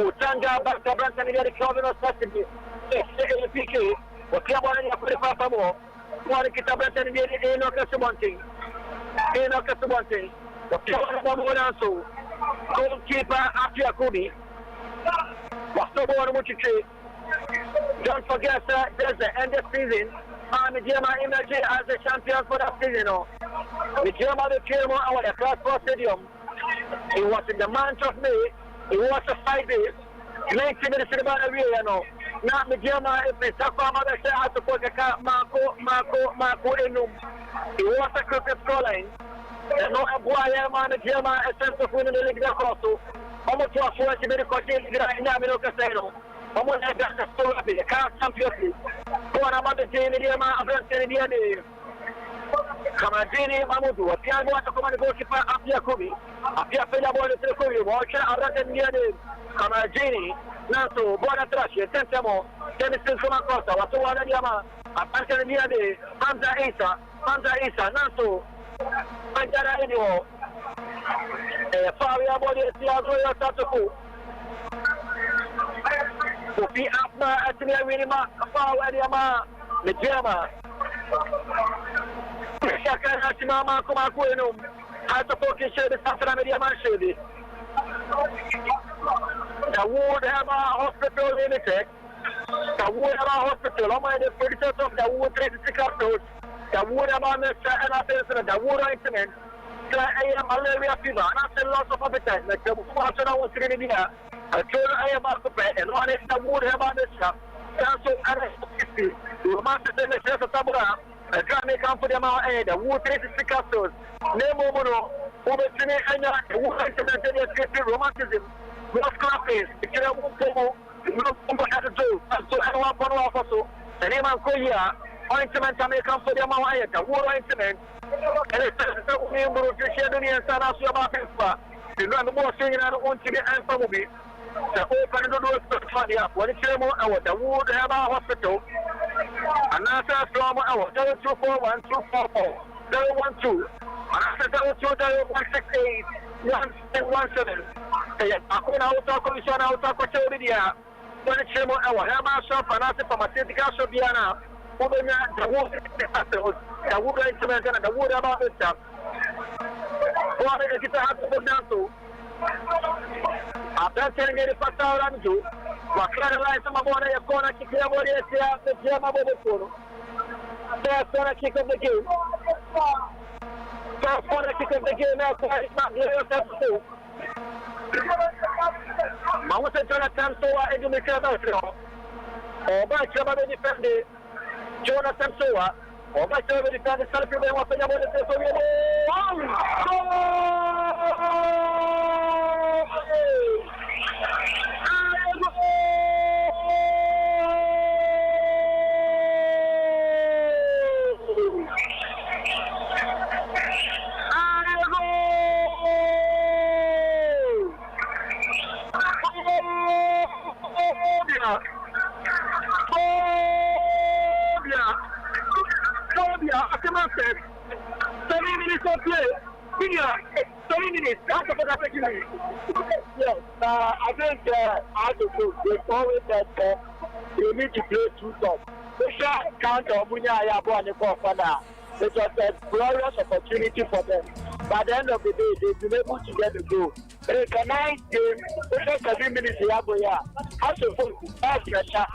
Utanga back Branson the Calvin or Saturday. PK. What you want to put up more? Want to get a Branson in the Enoch one thing. Enoch one thing. What you want to one also. Goalkeeper after Kubi. What's the one what you say? Don't forget, there's the end of season. Medeama emerged as the champion for that season. Medeama came on the Class 4 Stadium. It was in the month of May. It was a 5 days. 90 minutes in the away, Now Medeama, if it's a farmer that says, I suppose the car, Marco, Enum. It was a cricket scoreline. And no, Medeama, a sense of winning the league. Also, almost 40 minutes in the Casino. Almost like that, so happy. The car champion. Go on about the team, Medeama, a brand new Kamajini Mamudu, a piano to come and goalkeeper Apia Kubi, Apia Pelabo to the Kubi, watch Aratan Yadi, Kamajini, Naso, Bonatrash, Tentamo, Tennyson Kumakosa, Watuana Yama, Apantan Yadi, Hamza Isa, Naso, Pantara Edio, Fabia Body, Tiago Tatuku. Kofi Apna Atmia Winima, Fawa Yama, Medeama. Shaka Mama Kumakuenum, as a pocket shed, Safra Medeama Shady. The Woodhammer Hospital Limited, the Woodhammer Hospital, on the 30th of the Wood 36 episodes, the Woodhammer Mr. and Appleton, the Wood Incident, I am malaria fever, and after loss of appetite, like the Master was in India, I told I am out of bed, and on it, the Woodhammer Mr. Council and the Master in the chef of Tabura. A Grammy come for them out the Wood 36 castles. Nemo Mono, Overtune and the Wood Incident, romanticism, Moscow face, the Kira Mukomo, Lumba at the zoo, and so I want one off also. The name of Koya, ointment may come for them out the Wood Incident, and it's a member of the Shadowing and San Asua. You know, the more singing I don't want to get answer movie. The open the doors to Funny up. What is the Wood Hammer Hospital? And after from our 0241 244 012. And after 02 168 117. I talk commission out of Kochodia. When it's our Hammer shop and after pharmaceutical shop, Diana. Moving the wood instrument and the wood about the stuff. What is it to have to go down to? After telling the first hour and two, what kind of life am I going to corner kick the body as the German Bobo? There's corner kick of the game. First corner kick of the game, it's not yourself to. Mount Jonathan Soa and the Michael or by German defender Jonathan Soa or by German defender Salvador of the Yes, I think I they always that they need to play two tops. They should count on Munya Yabo and the Kofana. It was a glorious opportunity for them. By the end of the day, they've been able to get the goal. It's a nice game. The first 7 minutes, Yaboya has to put pressure,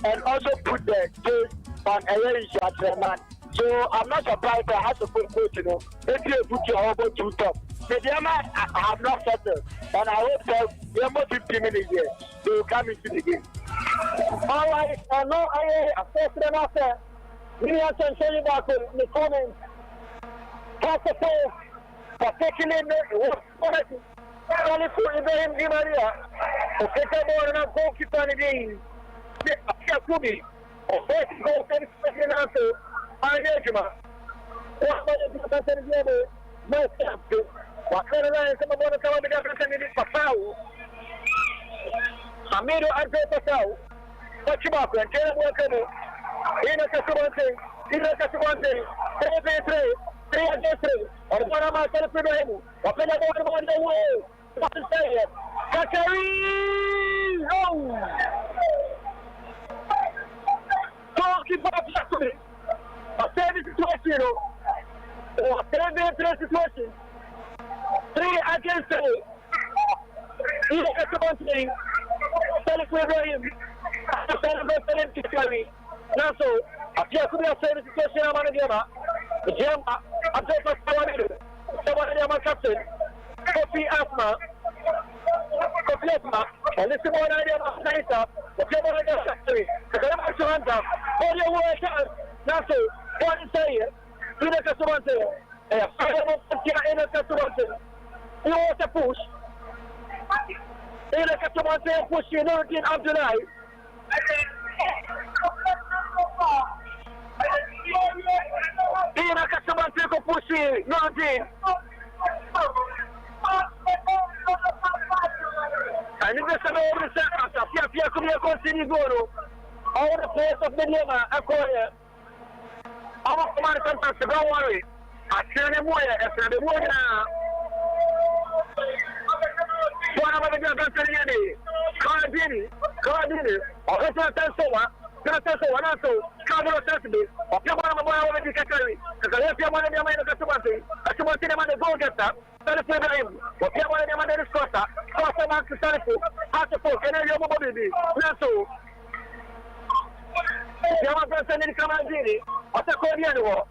and also put the case on a man. So I'm not surprised I have to put coach, if you put your elbow two top. Medeama have not settled, and I hope that there are more 50 minutes here. They will come into the game. All right, no, I first them after. We have to show you back in the comments. First of all, particularly quality. Only for Ibrahim Di Maria. Okay, come on, and goalkeeper again. Kubi. Okay, goalkeeper again. Engagement. What about the other? No step. What kind of line? Some of the come together for foul. Amido and Pascal. What's your back? And tell them what to do. In a Casabante, in a Casabante, 3 against 3. Or one of my telephone. What can I go on the way? What to say? Kaka into the situation. 3 against 3. He's a customer thing. Selling for him. Now, so, after could have said the situation of Medeama, the Medeama, I'm just a someone captain, Kofi Asma, and this is one idea of Naita, the Medeama factory, the Medeama Surrender, all your work out. Now, so, what is saying? In a customer thing, and a fire in a customer thing. You want to push. In a customer thing, push you know in Abdullah. Ina customer thing, push you, not in. And if there's another second, Pia could be a continue go. All the players of Medeama, a corner. I'm a command contact, don't worry. I can't anymore, after the war now. One of the Gantariani, Carabini, or Tasoa, Carlo Saturday, or Yamama of the Catari, because I have one of the men of the Tomati, I should want to the goal getter, Telephone him, or Yamama the Mother Scotta, Costa Max Telephone, Hasapo, and I am a baby, Naso. Yamama in Camandini, or the Coriano,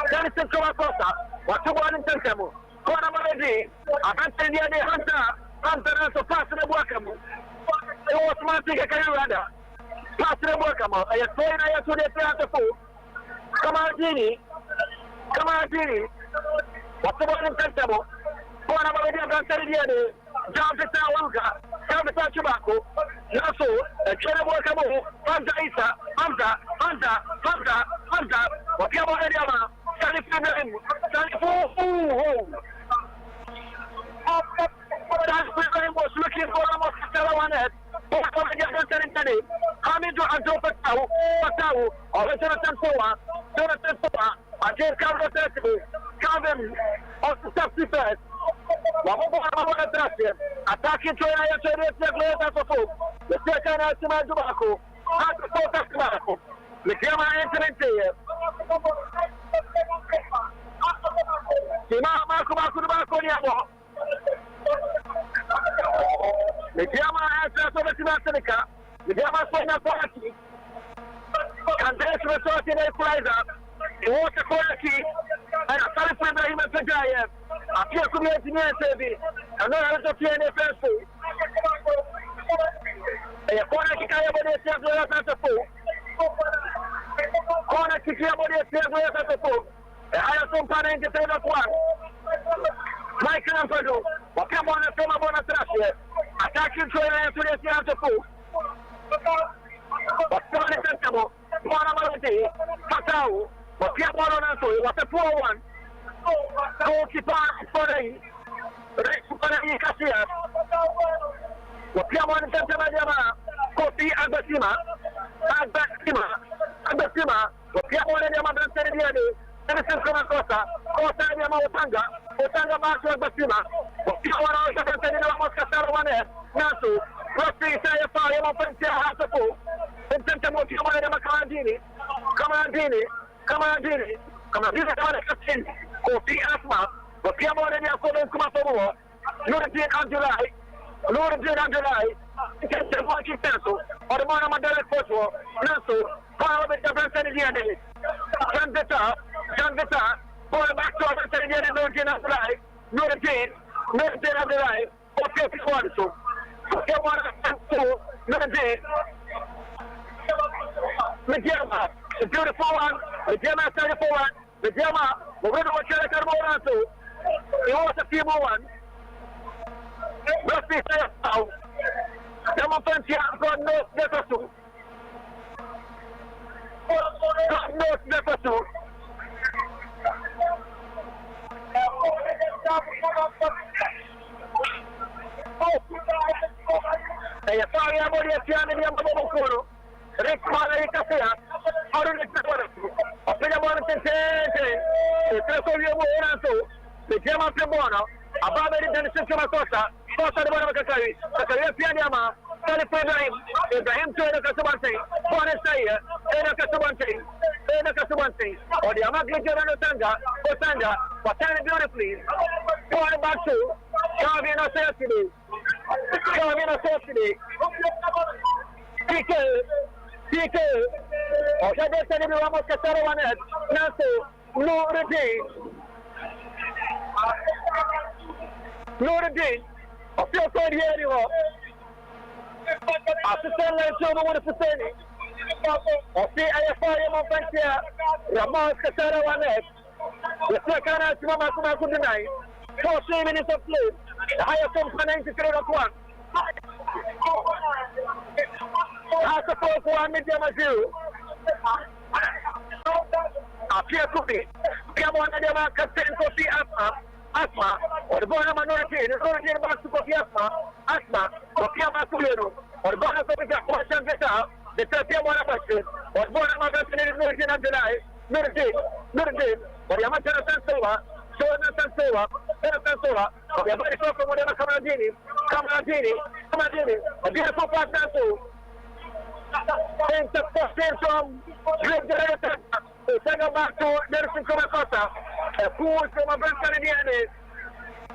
Denison Costa, or 2 in Tentamo. Kona Maladi, Abantia de Hunter, so pass the Wakamo. It was Martin Carrada. Pass the Wakamo. I have told I to the theatre food. Come on, Gini. What's the one in Tentamo? Kona Maladi, Abantia, John Petawanga, John Petachubaco, Naso, and Chena Wakamo, Hamza Isa, Hamza, what you want to do? Was looking for almost one head. Coming to Anto Patau, or Jonathan Soa, I can't come to festival. Come of the substitute. Attacking to the second as to Tobacco, at the fourth of Tobacco. The camera entering here. Medeama has a Martinica, Medeama Sona Quality, and there's resort in Equalizer, the water quality, and a California Ibrahim Fajayev, a pure community near Sevi, and no other PNA first food. A quality Kayabody Sev at the food. Corner Kikabody Sev at the food. The higher Sompa in the third of one. Michael and Pedro, what come on and film about a trash attacking to the theatre food. What's the one acceptable? One of the day, Patau, what you want on us, what a poor one. Goalkeeper for the Cassia. What you want to tell Medeama, Kofi Abasima, what you want to do? Citizen Costa, Otanga Marshall Basima, Piwana, Moscataro, Nasu, Rossi, Sayafari, Pensia, Hasapo, and Sentamo, Comandini, Kofi Asma, but Piamon and Yakoven Kumapo, Lurin July, the watching pencil, or the Monamadela Photo, Nasu, Power with the President. John Vita, going back to our President and Northern of Life, Northern of the Life, or 51. So, Northern Medeama, the beautiful one, Medeama 34 one, Medeama, the winner of Characarmona, so, it was a few more one. Let's be safe now. Demonstration, God knows never to. God knows never to. Saya tahu yang boleh siapa yang bawa buku. Rekma lagi kasih. Orang itu boleh. Apa yang boleh sendiri. Itu kalau orang tu, dia macam mana? Apa beri dan semua kosa. Kosa di mana mereka cari. Kalau dia Medeama, kalau Ibrahim tu ada kesuburan. Boleh saya, ada kesuburan. Oh dia mak kerja orang Otanga. but turn beautifully. Going back to Calvin Assessity. Calvin Assessity. PK. Oh, I just said everyone was Casero on it. Nuruddin. I feel good here anymore. Assistant Line Joe, what is the saying? I see AFI on Pensia. Ramon Casero on it. The second as Mama could deny. 4 minutes of play. The highest of 93.1. I suppose one Medeama 0. Appear to be. Come on, Medeama Captain Kofi Asma. Or the Bona minority. The origin of Kofi Asma. Kofi Makulero. Or Bona Kofi Question Veta. The Tapia Monabashi. Or Bona Magazine origin of July. Nuruddin. Or Yamata Sansova. Sansova. We are very close to whatever Cameradini. A beautiful partner too. Things that came from Great Director. We take back to Nelson Comacosa. A pool from a Brent Canadian.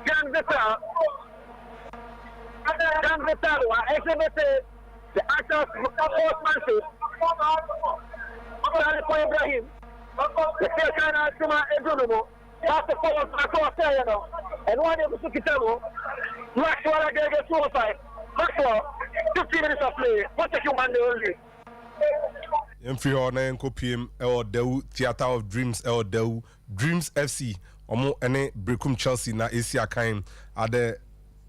Jan Vita, exhibited the act of sportsmanship. Ibrahim. The second Asuma Edunumo. That's the forward Macau, and one of the Sukitamo, Maxwell against suicide. Maxwell, 15 minutes of play. What a human only. Free Horner and Copium, El Deu, Theatre of Dreams, El Deu, Dreams FC, Omo Ene, Brecum Chelsea, na Asia Kaim, at the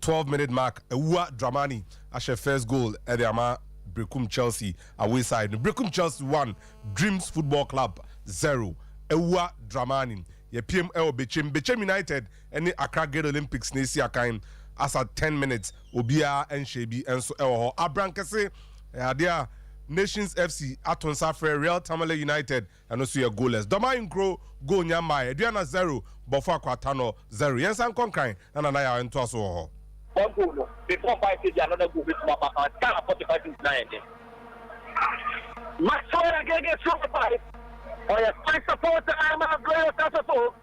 12-minute mark, Ewa Dramani, as her first goal at the Ama Brecum Chelsea, away side. Brecum Chelsea 1, Dreams Football Club 0, Ewa Dramani. Ye PML Bechem United any Accra Great Olympics nesi akaim as at 10 minutes Obia and Shebi and so Elho Abrankase dia Nations FC Aton Safre Real Tamale United and also your goalless Doma Inkro go Nyamai Adriana 0 Bofa Kwatano 0 Yensan Konkan and anaya into us ho one goal before 5 days another goal with Mama and 45 is 9 Maxwell against Super 5. Oh, yes, I support the Ama Grail Sassafo.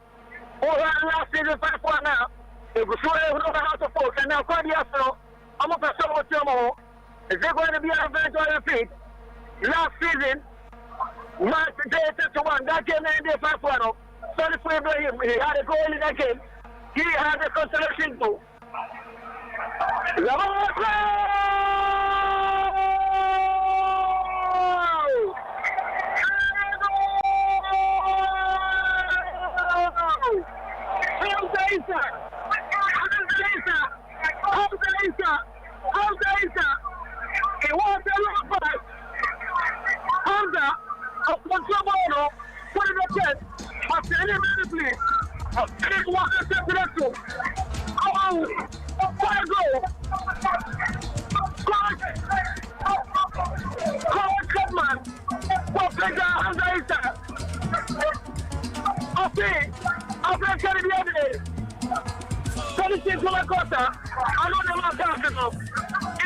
Oh, last season, 5-1 now. If we show you how to folk, and now quite yes, I'm a person with Tomo. Is there going to be an event on the feet? Last season, March 31, that game ended 5-1. Sorry for Ibrahim, he had a goal in that game. He had a consolation too. It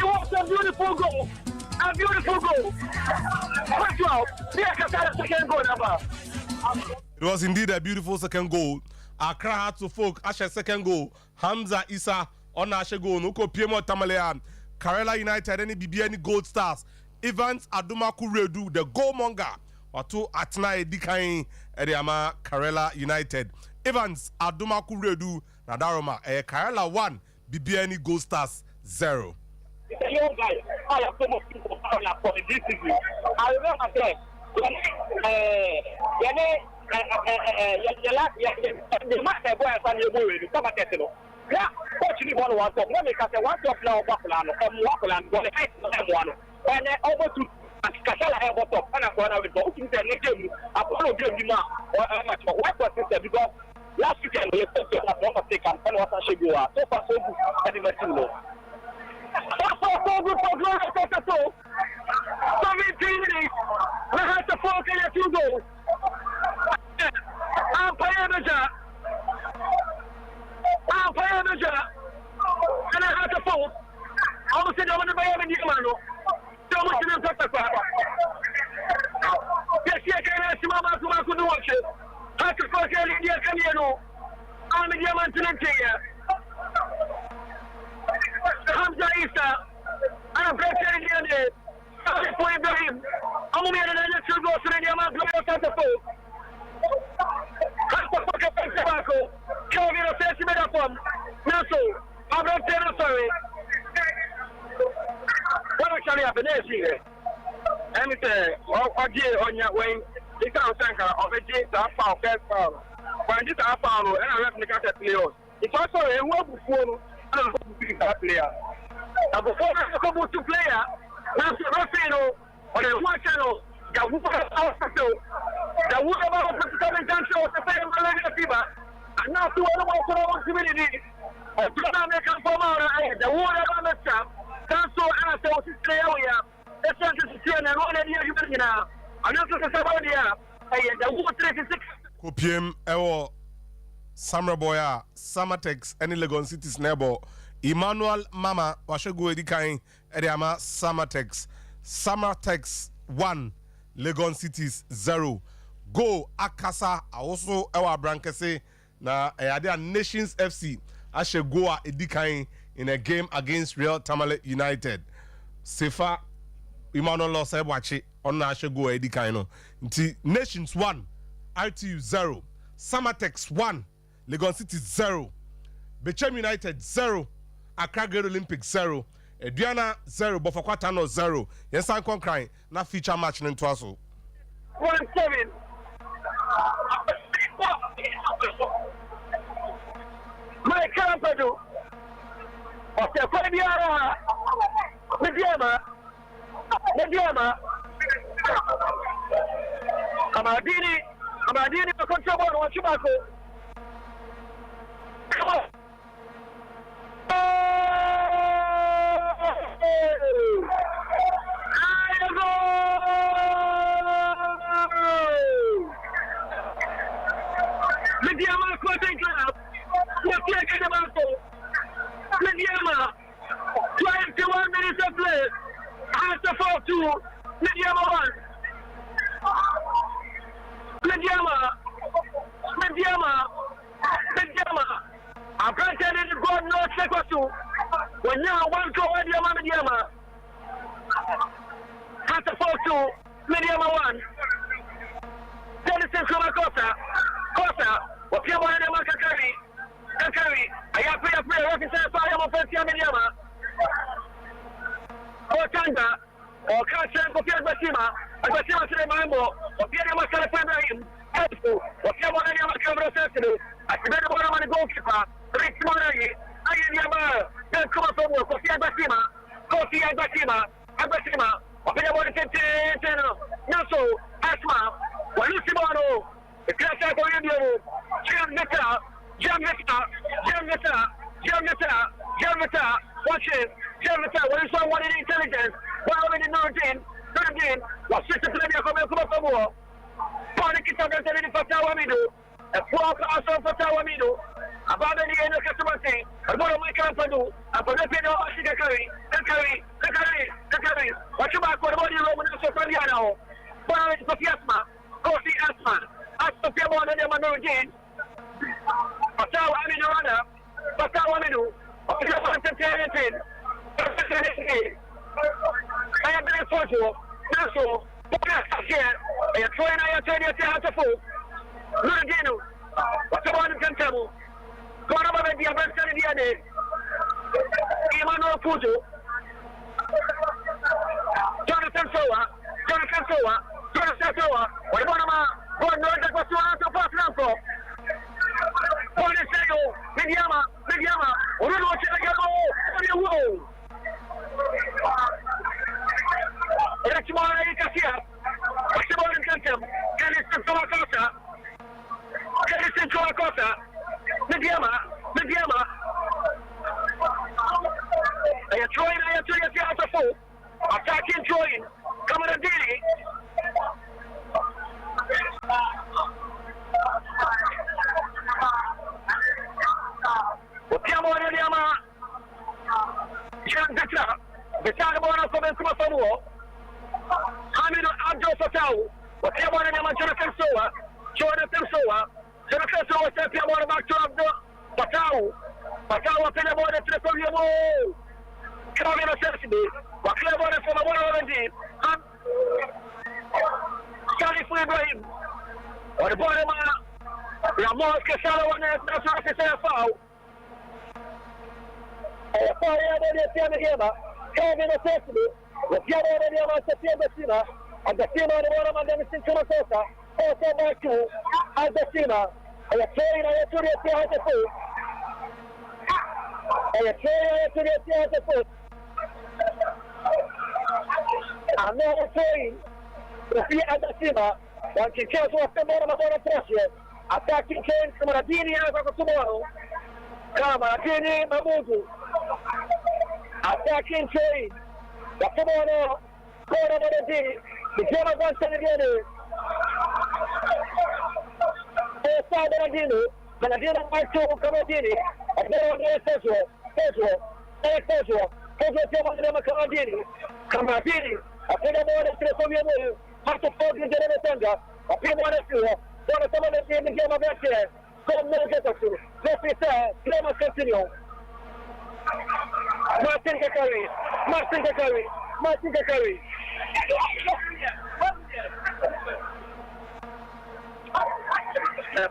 was a beautiful goal. A beautiful goal. It was indeed a beautiful second goal. Accra had to folk Asher second goal. Hamza Issa on Asher goal. Nuko Piemo Tamalean. Karela United any BBN Gold Stars. Evans Adumaku Redu the goalmonger. Watu Atna Edikain Ediama Karela United. Evans Adumaku Redu Nadaroma Karela 1 BBN Gold Stars 0. It's a young guy. I have so much people for the district. I remember saying, the master boy and your boy, come at it. Yeah, fortunately, one was up. Let me catch a one top now, Buffalo, and Waffle, but the height of one. And over to Casala have what up, and I'm going to go to the next game. I follow game now, or much more. What was it? Because last weekend, we expected to have one taken, and what I should go out. So far, so good, and the Martino. So good for Glory, so 17 minutes. We had to focus on 2 goals. I'm playing the job. And I had to focus. I was sitting over the Miami Mano. So much in the Papa. Yes, I can't ask Mama to watch it. I have to focus on India Camino. for Ibrahim. I'm going to go to Medeama, blow us out the phone. That's the fucking thing, Tobacco. Can't get a fancy made up from. No, so I'm not sorry. What actually happened there? And it's on your way. This is of a J. First foul. When this I found, and I left the cat players. It's also a well before player. And before I come to player, Rafino on the one channel, the Wooper Hospital, the Wooper Hospital Council of the same Malaga Fever, and now to one community. Of American Former, the Wooper Council, and I saw this area. That's not to see and one idea you now. I'm not to say about the Wooper 36. Kopiem ewo Samra Boya, Samatex, any Legon City's neighbor, Emmanuel Mama, Washago Edikai, Medeama Samatex, Samatex 1, Legon City's 0. Go Akasa, also our Brankese, na Ayadea Nations FC, Ashegoa Edikai in a game against Real Tamale United. Sefa Emmanuel Losebwachi on Ashegoa Edikai no. Nations 1. ITU 0, Samatex 1, Legon City 0, Bechem United 0, Accra Great Olympic 0, Ediana 0, Bofakwatano 0. Yes, I'm crying. Na feature match in Twaso. 1-7. My company. Okay, Medeama. Amadini, control what you back. Come on. Medeama, Quentin Club. What's the about? Medeama, 21 minutes of play. Answer 4-2. Medeama 1. Medeama. I'm going to tell you to go no second two. When you want to go Medeama. Answer 4-2. Medeama 1. Denison Costa. What you want to carry. I have to play. I can say fire of Medeama. Or Tanga. Or Kansas Basima. Basima to the Mambo. Or Medeama Ibrahim. What you want to camera sensitive. I can never want to goalkeeper. Rick Monaghy. I am then come up from work. Kofi Basima. What you want to say? No, so Asma. When you see Mono, the class I go in the Jam watch it. When you saw one in intelligence, one in 19, was just a player come up from war. Panic is not telling you for Tawamido, a poor also for Tawamido, about the end of customer thing, and what am I can do? And for the people I carry. What you back for the body room and also from Yano? Well, it's Asma. Kofi Asma. Asma Piamon and Yamano. Patawa Aminorana, Patawa Minu, I am very fortunate. So, I am trying to have to fool. Lurgino, what's the one can tell? Go over the adversary the other day. Emmanuel Fujo, Jonathan Soa, what about one noise that was to answer past now? Medeama, what do you want to go? Let's go on Cassia. What's the ball in Cantum? Can it still go Acosta? Medeama. I am trying to get out of foot. Attacking Join. Coming to Dini. Medeama. Jean Beta. Betagabona from Kumasamu. Hamid Abdul Fatau. Whatever Medeama Jonathan Soa. Jonathan Soa said Piamona back to Abdul Fatau. Fatau Pinamona to the Korean. Come on, necessity. What clever from a 1 and Ibrahim. On the bottom, Ramos Casalo on that's what I say foul. Foul here, Medeama. Kevin Assessment. The Piano Medeama September and the team on the bottom of the Cinco Sosa. Also by two. And the Sima. And the train on the foot. And the train on the foot. Another train. The feet at the Sima. One can catch off the bottom of the pressure. Attacking Kane, Kamaradini, and tomorrow. Kamaradini, Mamudu. Attacking Kane. The tomorrow. Kamaradini. The German one side again. Benedino. Benedino might to Kamaradini. And then on the Pedro. Kamaradini. Kamaradini. I think I'm going to come here. Have to focus in the center. I think I'm going to some of the game of that year. Come no get us to. Let's be fair. Play must continue. Martin Kakari.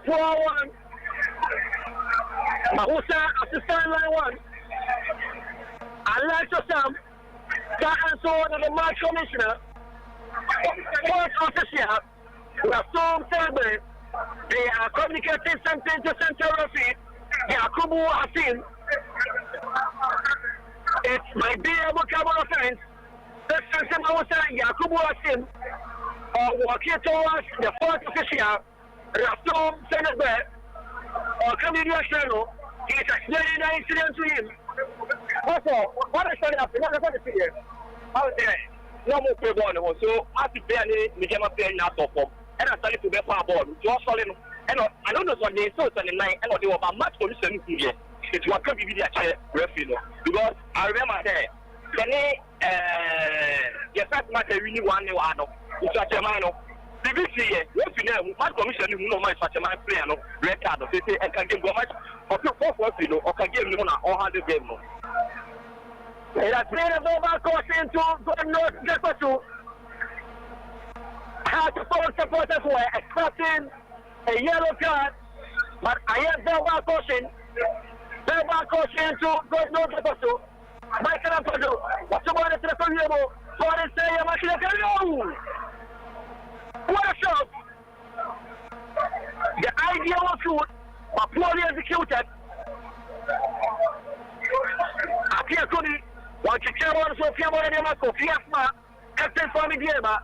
4-1. Mahusa assistant line 1. Alexa Sam. That answer the match commissioner. First official. We have some segment. They are communicating something to Central Referee. Yakubu Asim. It might be a vocable offense. This is Yakubu Asim walking towards the fourth official. Rastum Senator or community channel. He is explaining the incident to him. Also, what is happening? What is happening? How is it? No more play ball. So, as the player, Medeama player now perform. And I started to be for a ball. Just solid. And I don't know what they saw on the night. And they were about match solution here. It was going to be a chair referee. Because I remember that. Yes, that match really won the one. It's a Germano. The BBC, referee, match commission, you know, my such a man player, no record. They say, I can give go match or 4-4, or can give me or 100 game. It has been a verbal caution to North Jefferson. How to follow supporters were expecting a yellow card, but I have verbal caution to North Jefferson. Michael Ampado, what's the one that's the Fabio? What is saying? What a shot! The idea was good, but poorly executed. Akia Kuni, once you came on, so Fiamma and Yamako, Fiasma, Captain for Medeama,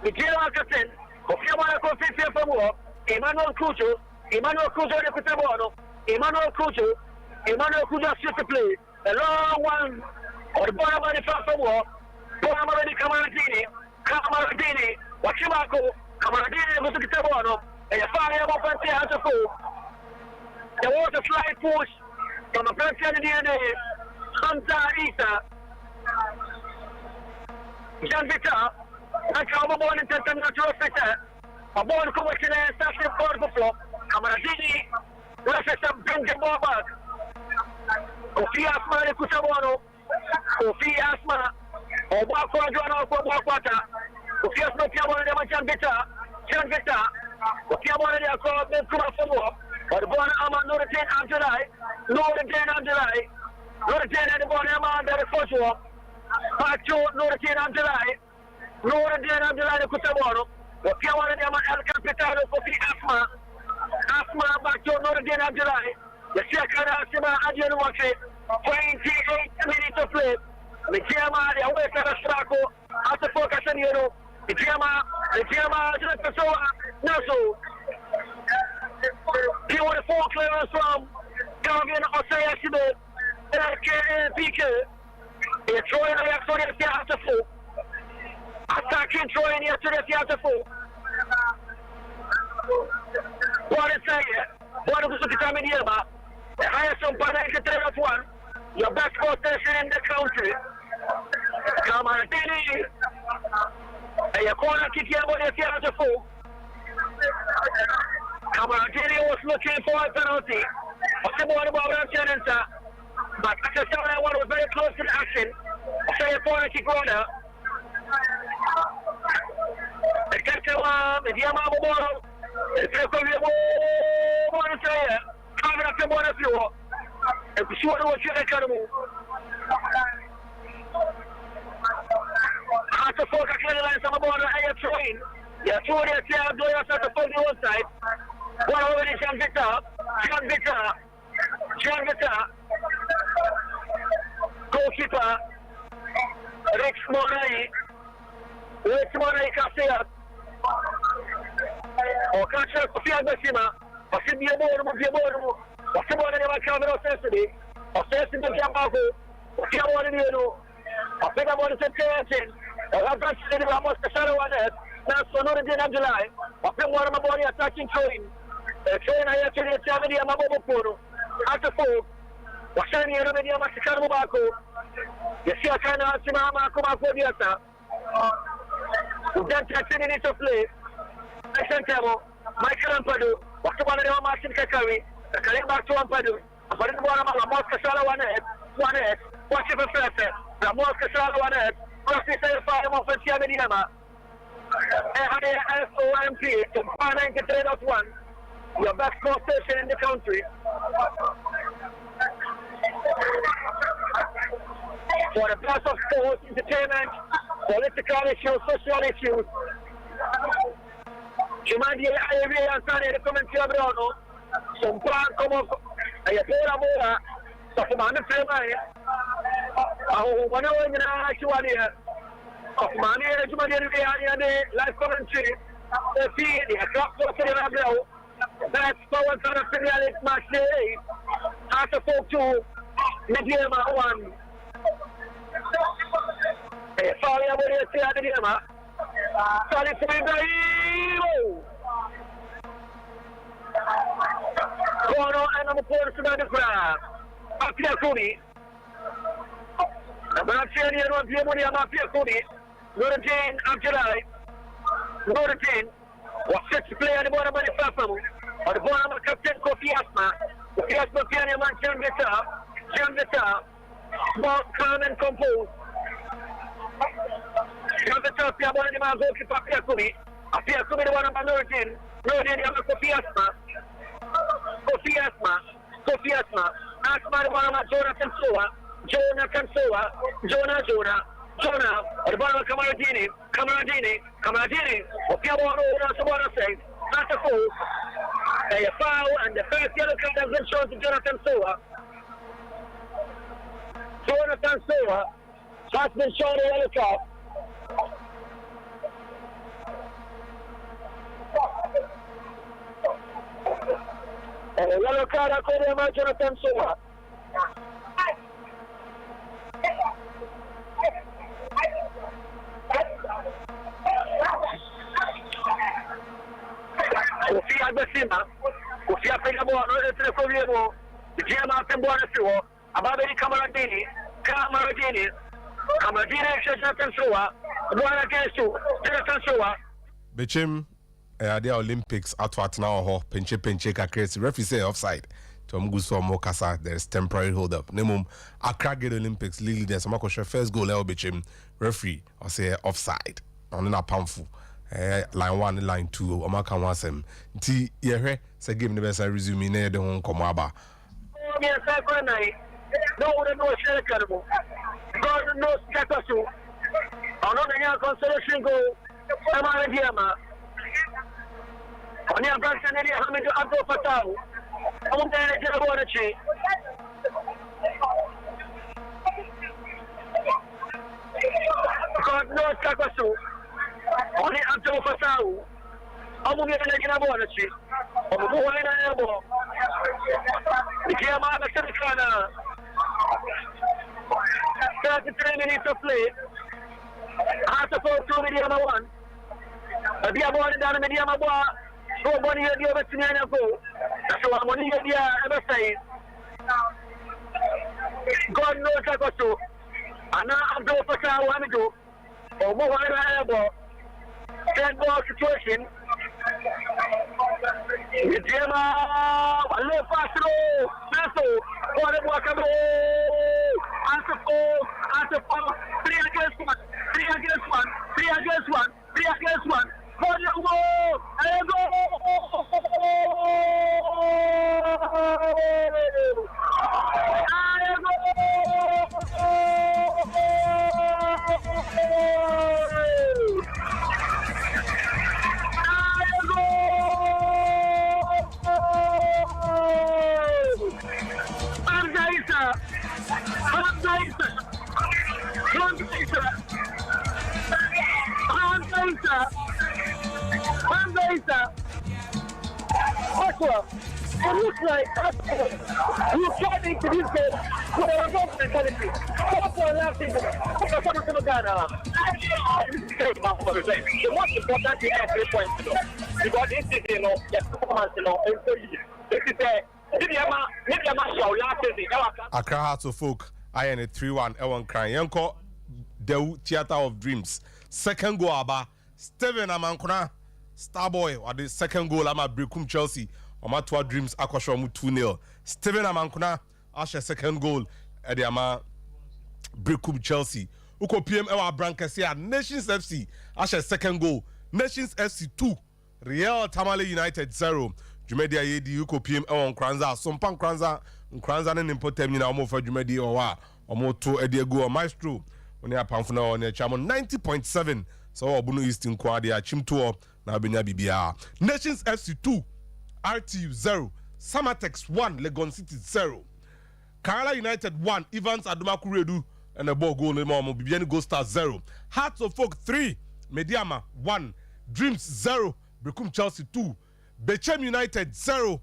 Medeama Captain, Fiamma Confession for War, Emmanuel Cujo, the Kutabono, Emmanuel Cujo shoots to play, a long one, or the bottom of the front for War, bottom of the Kamaradini, Wachimako, Kamaradini was the Kutabono, and the fire of Fancy has a fool. There was a slight push from the Fancy in the end. Hamza Isa, Jan Vita, and Cowboy and Natural Fitter, a ball commission and starting for the floor. Kamaradini, Raffa bring the ball back. Kofi Asma and Kutabono, Kofi Asma, or Bakwa, Bakwata, Kofi Asma, Jan Vita, Kofi Asma, called them to a but the ball Ama Noratin Amjalai, Noratin and the ball Ama under the first war. Pacho, Noratin Amjalai, the Kutabono, Kofi Asma, El Capitano, Kofi Asma, Pacho, Noratin Amjalai, the second Asma, Adrian Waxe, 28 minutes of play. Medeama, the away from Straco, after focus on Euro, Medeama, Naso. He won a 4 clearance from Calvin Osaya Sibe, PK. He's throwing the reaction at the after 4. Attacking throwing yesterday at the after 4. What is saying? What is the Medeama? The highest Sompa of 1. Your best position in the country. Kamaradini. And your corner kick here at the after 4. Kamaradini was looking for a penalty. But Akasana was very close to the action. A corner kick runner. Medeama, Boro, it's a one say, coming up to one of you. If you sure what you're academy. After 4 o'clock, I'm about to train. Yeah, 2 days, yeah, doing us at the 41 side. One already John Vita, goalkeeper, Rex Morai, Cassia, or Catcher, Sofia Bessima, or Sydney Bournemouth, or someone in my camera necessity, or Sessin Jamago, or Kiawan, or Pegamon September, or I've got to say Ramos Casaro on it, now Sonora in July, or one of my body attacking train. Train I actually at 70 a mobile photo. After 4, Washani and Medeama Mexican Mobako. You see a kind of Simama Kumako. Then taxing in it to play. I sent him, Michael Ampadu, what about the Martin Kakari, the Kalim back to Ampadu, but it's one of the Mosca Sala one head, watch it for Fresher, the Mosca Sala one head, roughly 5 of Medeama. SOMP to 493.1. Your best sports station in the country. For the best of sports, entertainment, political issues, social issues. Chimandi area and Sunday the commentary abroad. Sompa come up. I appear more. So from the same one in the actually of money and live commentary. The feed, the clock for the that's forward for the Premier League match day. After 4-2, Medeama 1. Sorry, I'm going to say Medeama. Sorry for Ibrahim. Kono and I'm a quarter to the crowd. Apia Kuni. I'm not saying you don't be money. I'm Apia Kuni. Noratin, Abjurai. Noratin. Was set to play on the bottom of the platform. On the bottom of Captain Kofi Asma. Kofi Asma piano man Jan Vita. Small, calm and composed. Jan Vita piano one of the man goalkeeper Apia Kumi. Apia Kumi the one of Noratin. Noratin the Kofi Asma. Asma the one of Jonathan Soa. Jonah, or the bottom of Kamaradini, Okiawa, someone saying, not a fool, a foul, and the first yellow card has been shown to Jonathan Soa. Jonathan Soa has been shown a yellow card. And a yellow card according to Jonathan Soa. Kofi Agbesima, Kofi Apegabo, no Telefoviemo, the Giama Pembuana Suo, Ababedi Kamaradini, Jonathan Soa, one against you, Jonathan Soa. Bechim, the Olympics at what now, Penche Kakres, referee say offside. Tom Guso Mokasa, there's temporary hold up. Nemum, Accra get Olympics, Lily, there's a Makosha first goal, Bechim, referee, or say offside. On a pamphlet. Line 1, line 2, Omaka wants him. T. Yehe, say give me the best I resume near the home Komaba. Yes, I no one knows Shelacabo. God knows Katasu. Another consolation go. Medeama. On your branch and Hamid Abdul Fatah. I'm there to the water tree. God knows Katasu. Only Abdul Fatah. I'm going to get a water tree. I'm going to get a ball. The Giama Mexican. 33 minutes of play. After 4-2, Medeama 1. Medeama down Medeama 1. So, 1 year, the other 2 years ago. So, I'm 1 year, the other side. God knows I got to. And now I'm going to say what I'm doing. Or more than I ever. 10 ball situation. Medeama, left pass through. Nasso, what a walk away. Answer 4, 3 against 1, 3 against 1, 3 against 1, 3 against 1. 4 It looks like you tried to introduce it with a reverse mentality. What's your last thing? The most important thing is 3 points, because this is, the performance, this is Medeama show last season. Accra Hearts of Folk, I am a 3-1, Ewan Crying. Yanko, the Theatre of Dreams. Second goal, Abba. Steven Amankona, Starboy, or the second goal, I'm at Brekum Chelsea. Oma Twa Dreams Akoshomu 2-0. Steven Amankuna Asha second goal at the Ama Brekum Chelsea. Uko PM Ewa Brancasia Nations FC Asha second goal. Nations FC 2. Real Tamale United 0. Jumedia Yedi Uko PM Ewa Nkranza. Sompa Nkranza Nimpo Temina Omo for Jumedia Owa. Omo to Ediego Maestro. When you are Pamfuna on your channel 90.7. So Obunu East in Quadia Chimtuo na Benya Bibia. Nations FC 2. RTU 0, Samatex 1, Legon City 0, Kerala United 1, Evans Adumakuredu and a ball goal Bibiani Gold Star 0, Hearts of Folk 3, Medeama 1, Dreams 0, Brekum Chelsea 2, Bechem United 0,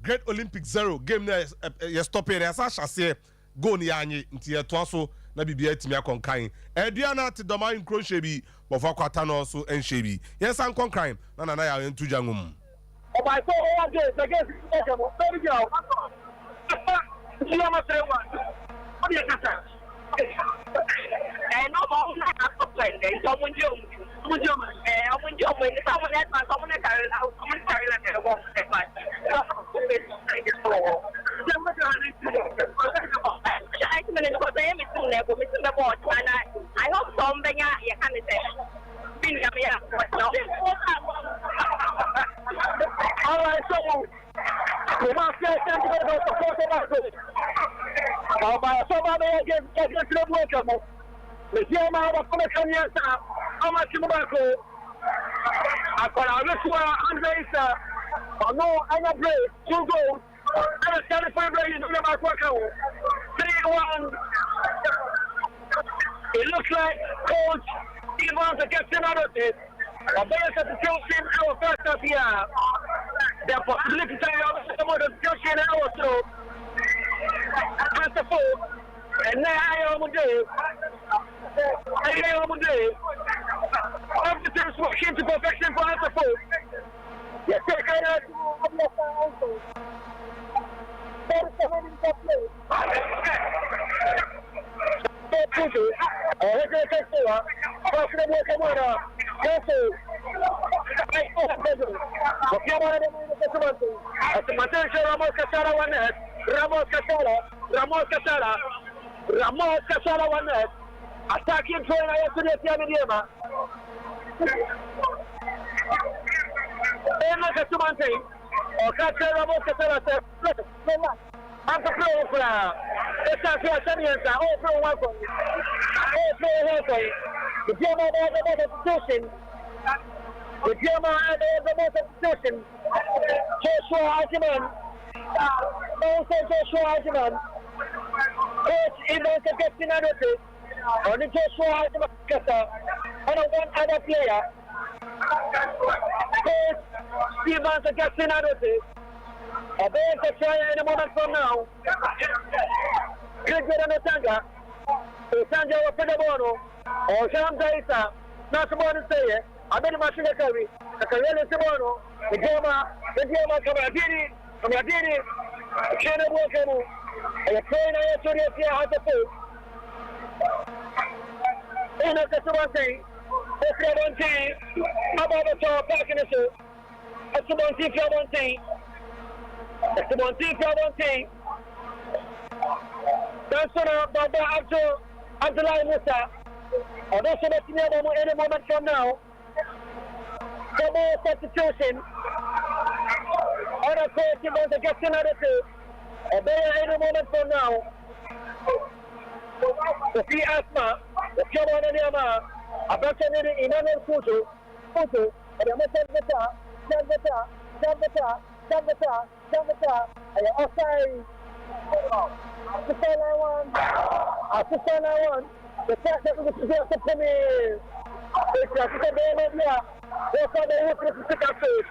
Great Olympic 0, game there you stop here as I say go ni anyi nti ye toaso na bibia timi akonkan eduana te doma nkro shebi bofo kwata no so enhyebi yes ankonkan na ya entuja ngum. Oh my God, all this against the very girl. Medeama 3-1. What do you think? And no more not playing. Someone someone I hope something you can say. All right, so we must say thank you for supporting us. Somebody against the welcome. Medeama have a connection here, sir. How much you want to I call our Rishwa Andre, sir. No, I'm not play. 2 goals. I'm a celebrate in the Marco. 3-1. It looks like Coach Evans against another team. A better substitution our first up here. The possibility of some of the substitution also. First of all, and now I am good. After this working to perfection for us of all. Yes, I can also. That is the winning play. Ramos Casara one net. Attacking trainer yesterday at Medeama. Then look at Sumante. Or Casara Ramos Casara said, I'm the pro for it's not your seniors. All pro one for you. All pro one for you. The Medeama has another position. The Medeama has another position. Joshua Hajiman. Also Joshua Hajiman. Coach Evans against another team. Only Joshua Hajiman and one other player. Coach Evans against another team. A bear to try any moment from now. Good on the Tanga. Sanja will put the ball. Or Sham Daisa. Not someone to say it. I've been in my sugar curry. The Karela tomorrow. The Medeama come out. I did it. Can't walk him. And the trainer yesterday has the food. And that's the one thing. That's the one thing. How about the top back in the suit? That's the one thing. That's the one thing. That's what Abdullah Musa. I don't say that any moment from now. Some more substitution. Other coach wants to get another two. A better any moment from now. The free asthma, the Kiaman and Yama, a better in Emmanuel Kutu, and the Meta, and the outside. Assistant I won. The fact that we should have to come in. It's a baby, yeah. What's on the hook to pick up food?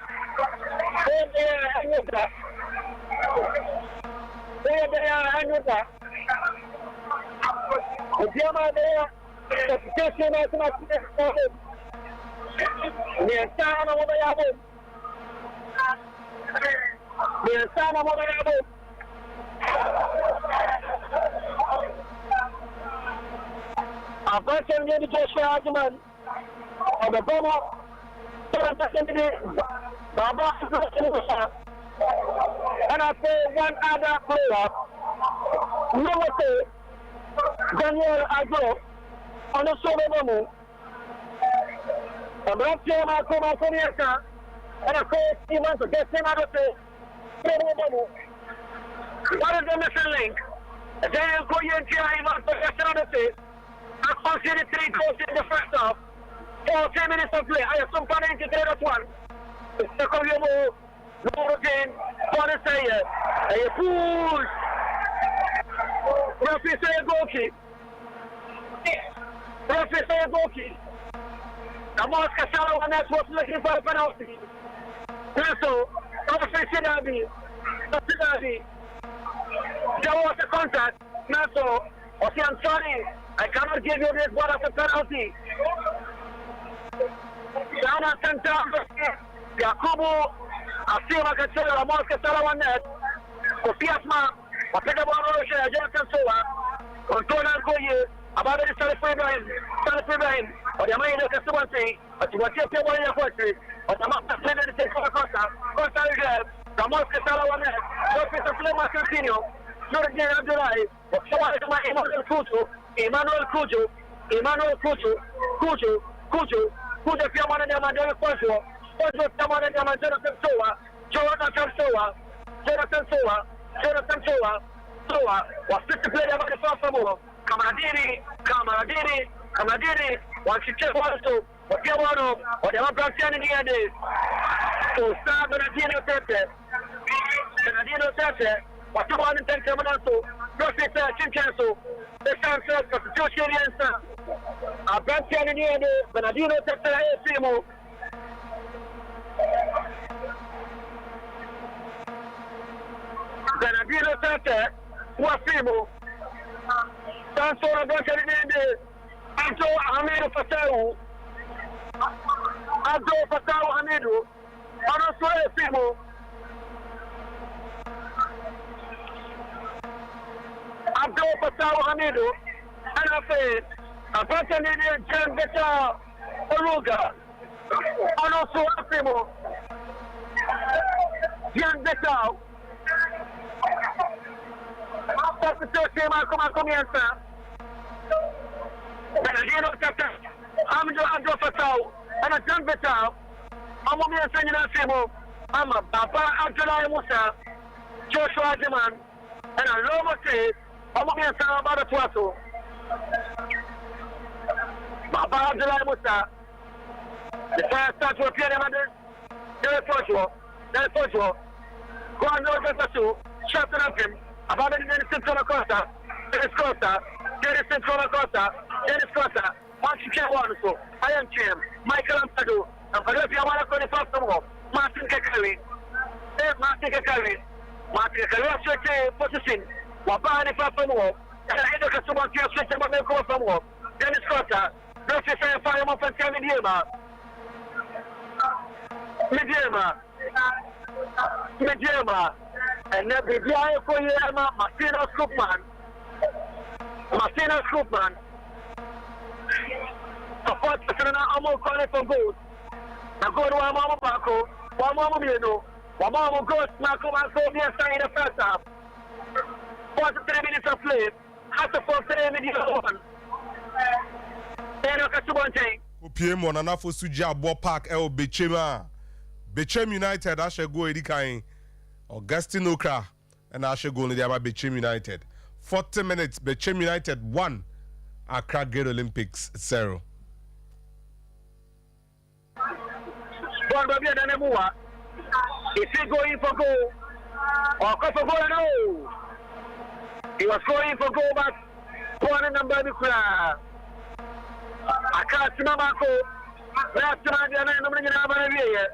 Medeama there, the petition as my near Sana Mobayabo. Near Sana Mobayabo. A bunch of new Joshua argument on the bomber. Baba, and I say one other player, no say Daniel Agro on the show of the I'm not sure my Comaka, and I say 3 months to get him out of the what is the missing link? Then you go and tell him out the rest of the day. I consider 3 goals in the first half. 10 minutes of play. I have some fun in the third one. The second game, no again. What is it? A fool. Referee say a goal kick. Referee say a goal kick. Amos Casala and that's what's looking for a penalty. So, referee said that there was a contact. So, okay, I'm sorry. I cannot give you this ball as a penalty. Sana Santa, Yakubu, Asima Casella, Amos Casala one net. Kopiasma, Wapega Bono, Jensen Soa, Contona Koye, about the Salafrain, or the Amanda Casuancy, but you want to tell me your country, but I'm not pretending to take over Costa, Amos Casala one net, Professor Flema Continue, Jordan Abdulai, or Emmanuel Cujo, Kuja Piamana de Mandela Kojo, Piamana de Mandela Soa, Jonathan Soa, was 50 players about the first of all. Kamadiri, once you check one, so what you want to, what they want to in the end is. So, start Benadino Tete, what you want to take them also, Professor Chinchaso, the Sansa, Constitution, a branch in the end, Benadino Tete, Simo. Benadino Tete, Wasimo, Sansora branch in the end, Anto Hamidu Fatau, Hamidu, Anoso Simo. Abdul Fatau Hamidu, and I say, a person in the Jan Beta Oruga, and also Afimo, Jan Beta. After the third game, I come here, sir. And I didn't know Abdul Fatau, and a Jan Beta. I'm going to send you Afimo. I'm a Baba Abdullah Musa, Joshua Jaman, and I love what say. I'm going to say about the Tuato. Baba Abdullah Musa. The first start to appear in the Pojo. Go on, no, that's two. Shut up him. About the Central Costa. Dennis Costa. Once you can't want so. I am Jim. Michael Ampado. And for if you want to go to the first of all, Martin Kakari. Martin Kakari, position. Wabani from war, and I had a customer to your system of the from war. Dennis Costa, Nurses and Fireman from Medeama, and then the Biaya for Yama, Martina Scoopman. A 4% almost calling for gold. Now go to Mama Baco, Mama Mino, Mama Ghost, Marco, and so near sign the first half. 43 minutes of play. After 43 minutes of one. Then I got to one thing. PM on an Afo Suja Bo Park El Bechema. Bechem United, I shall go Edikain. Augustine Okra, and I shall go in the Bechem United. 40 minutes, Bechem United 1. Accra Great Olympics 0. Is he going for goal? Or go for goal? No. He was going for goal, but one number I can't Last Mamako, last time I know in our area.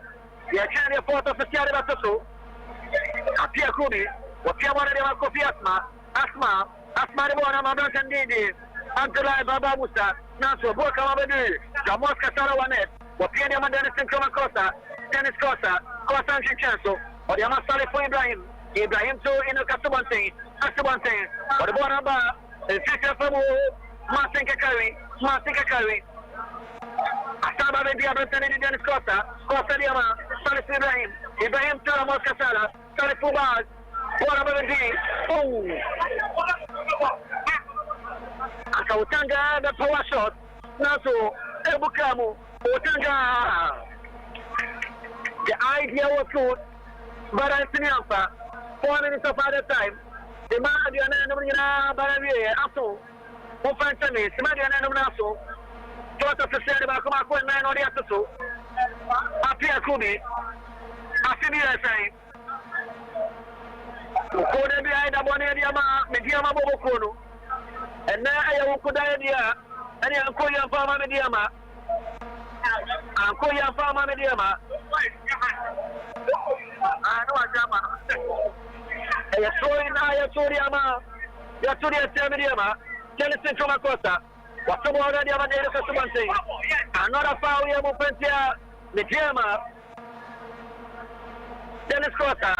You can't afford to see about so. Apia Kubi, what you want to do, Asma, the one I'm about to do. Until I Baba Musa, Naso, Boka Abadu, Jamoska Sarawanet, what Piano Madison Costa, Dennis Costa, Costa Chanso, or the Amasale for Ibrahim to in a Casabante, or the Bonaba, the future from Martin Kakari. Asaba Baby Abraham Dennis Costa, Costa Diama, Salif Ibrahim to Amoska Sala, Salif Fubaz, Borabaji, Akautanga the power shot. Naso Ebukamu Utanga. The idea was good, but I see 4 minutes of other time. The man the Anamina Baravia Aso, Ofantami, Smadian Naso, thought of the Shed about Komako and 9 or the Aso. Apia Kubi, Afimia saying, Kona behind the Bonadiama, Medeama Bobokono. And now I will put idea, and I'm calling Farmer Medeama. I'm calling Farmer Medeama. I know a Jama. I saw in Ayaturiama, Yaturia Medeama, Genesis from Acosta. What's the word of the other day? Another foul Yamupentia, Medeama, Dennis Costa,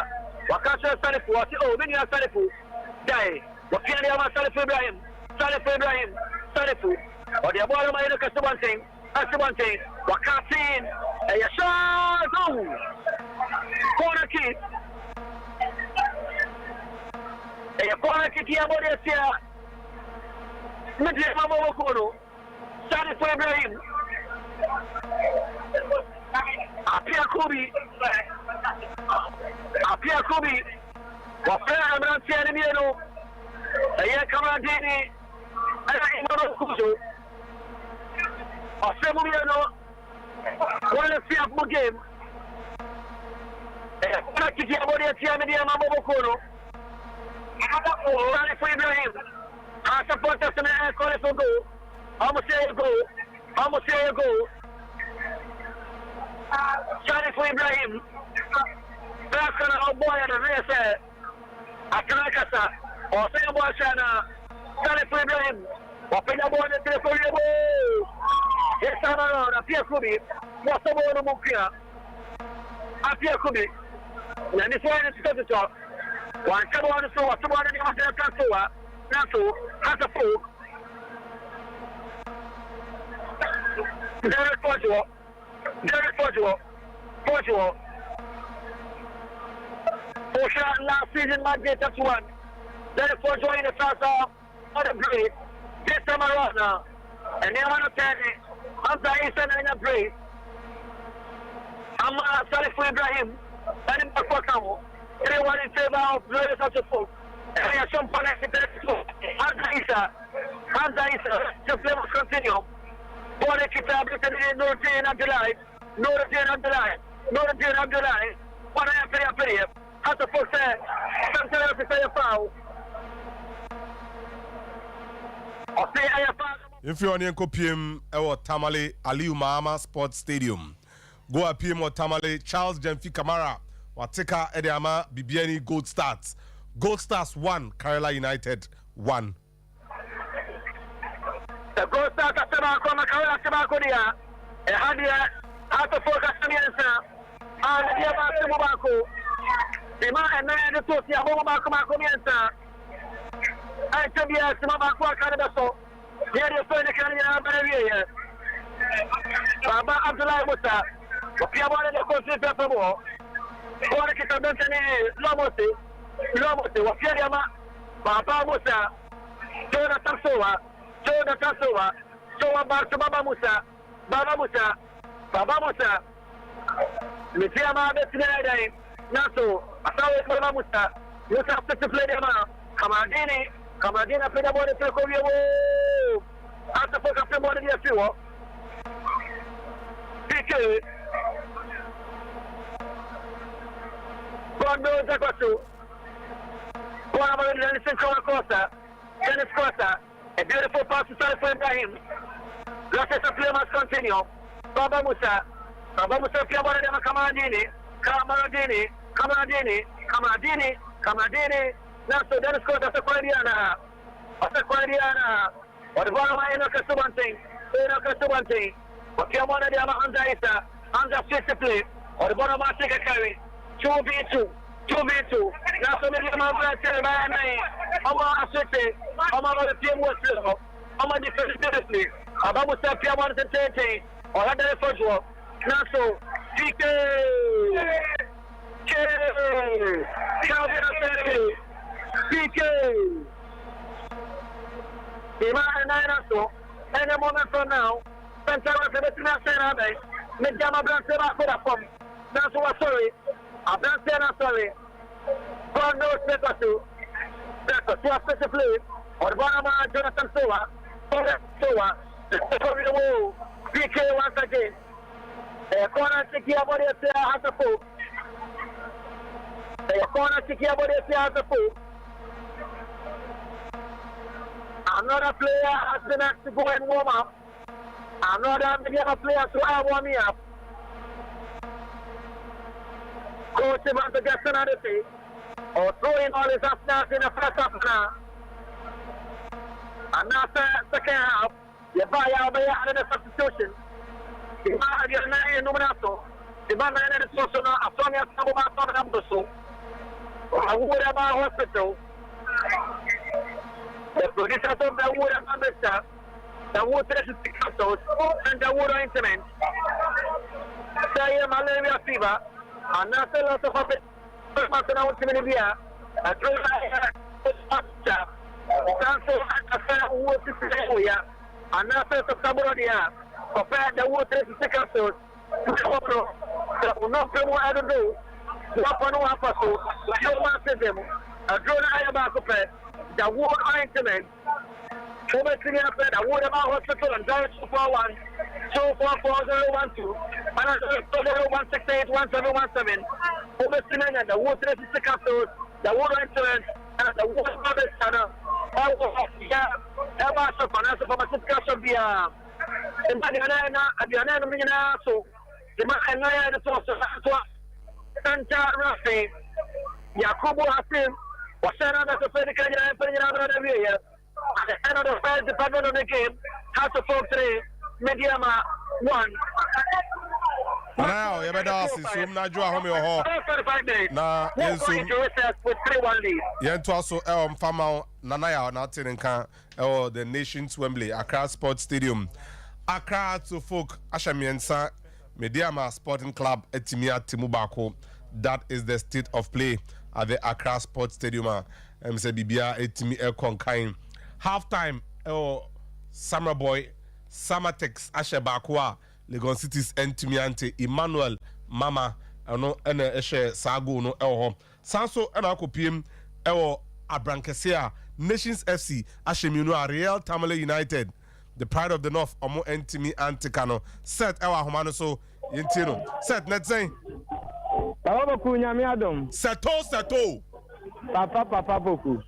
Wakasha Salifu, Minia Salifu, Die, Wakiana Salifu Ibrahim. Salifu, or the Abora Maina Casabante, Wakasin, a Yasha, corner kick, a corner kick, Yabodia, Medeama Mokono, Salifu Ibrahim, Apia Kubi, Wafra Amran Miano, a Kamadini. Kuzo. Osemumiano, one of the game. Medeama Mokono. For Ibrahim. I support us in a call for go. Almost say a go. Charlie for Ibrahim. That's a boy and a racer. Akanakasa. Or say a boy, Charlie for Ibrahim. Open the ball to the Korea. Yes, I'm around. Apia Kubi. What's the ball of Mukia? Apia Kubi. And this one is to talk. One someone is so, someone in the Tansoa. Naso has a folk. Derek Portugal. Portia last season might get that one. Derek Portugal in the south of the break. This time around now, and they want to tell me, I'm the Eastern in a break. I'm sorry for Ibrahim, and I'm for Kamo. Everyone in favor of glorious of the folk. And I have some fun at the Hamza Isa, the flame must continue. Body Kitab, Noratin Abdullah, what I have to pay. As the folk said, something else to say a foul. If you're on the PM or Tamale Aliu Mahama Sports Stadium, go up PM or Tamale Charles Jemfi Kamara, Wateka Medeama Bibiani Gold Stars. Gold Stars 1, Kerala United 1. The Gold Stars are Kerala Sabakodia, a Hadia, out of focus on the answer, and the Yabaka Mubako, the man and the Tosia Mubako answer. I tell you, Samabako Canada. Here is the Canadian Baba Abdullah Musa, Piabana de Costa Pepper, Lomote, Wafiama, Baba Musa, Jonathan Soa, Soa Baba Musa, Medeama Bettinade, Naso, Asawa Baba Musa, you have to play them out. Kamadina played about the Pekovio. After the Captain Body of Fuel. PK. God knows that was true. One of the Dennis Costa, a beautiful pass to start for Ibrahim. Let us play must continue. Baba Musa play one of them Kamadini. Now so Dennis Scott as a Quadiana. What one of my Kasubanting. But you want to have Anda switch to play. Or the bottom of my carry. 2v2. Now so many of my the team was the defense. About was that Pia 130 or had the first one. Now so PK any moment from now, Pentara Senator, Medeama Blancera for the form. That's what sorry. A Blancera sorry. God knows better to. That's a special play. Or Bonama Jonathan Soa. PK once again. Corner Chikia body has a fool. Corner Chikia body has a fool. Another player has been asked to go and warm up. Another Medeama player to warm me up. Coach wants to get another thing. Or throwing all his up in the first half now. And after second half, you buy out the substitution. You buy your nine numerato. You buy the social now. I saw me at some of my son. I would have my hospital. The producer of the wood and understand the wood capsules and the water instrument. Say malaria fever, and not a lot of it. A Council and a fair wood area, and not a Sabodia, compare the water capsules. No problem, I don't know. What one you want them. A drone I am about to pay. The water ointment. Overseeing after the water hospital and George 241 244-012 and 168 1717. Overseeing and the water capsules, the water ointment, and the water service channel. Ever so financial pharmaceutical beer. In Badiana, so the man and the source of Santa Rafi, Yakubu Hasim, was sent out as a medical every year. At the end of the first department of the game, has to fall 3, Medeama 1. Now, you better ask him, so not draw home your hall. Now, yes, with 3-1 lead. Yeah, to also Fama Nanaya, not in the nation's Wembley, Accra Sports Stadium. Accra to folk, Ashamiensa, Medeama Sporting Club, Etimia Timubako. That is the state of play at the Accra Sports Stadium. Mse Bibia Etimi Konkain. Halftime, Summer Boy, Summertex, Ashebakwa, Legon City's Entimiante, Emmanuel, Mama, and Eshe Sago, no Elho. Sanso and Akopim, Abrancasia, Nations FC, Ashemino, Real Tamale United, the pride of the North, Omo Entimi Anticano, set Ewa Homanoso, Yentino, set, let's say. Papa Kunyamiadum. Seto. Papa Boku.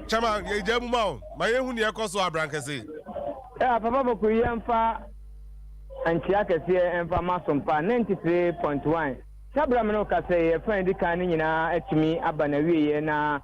Chama, ye jamu mau. Ma ye huni yakoso abrankese. Papa Boku yemfa anchiake sie emfa masompa 93.1. Sabra meno kase ye friend kan nyina etimi aba na wiye na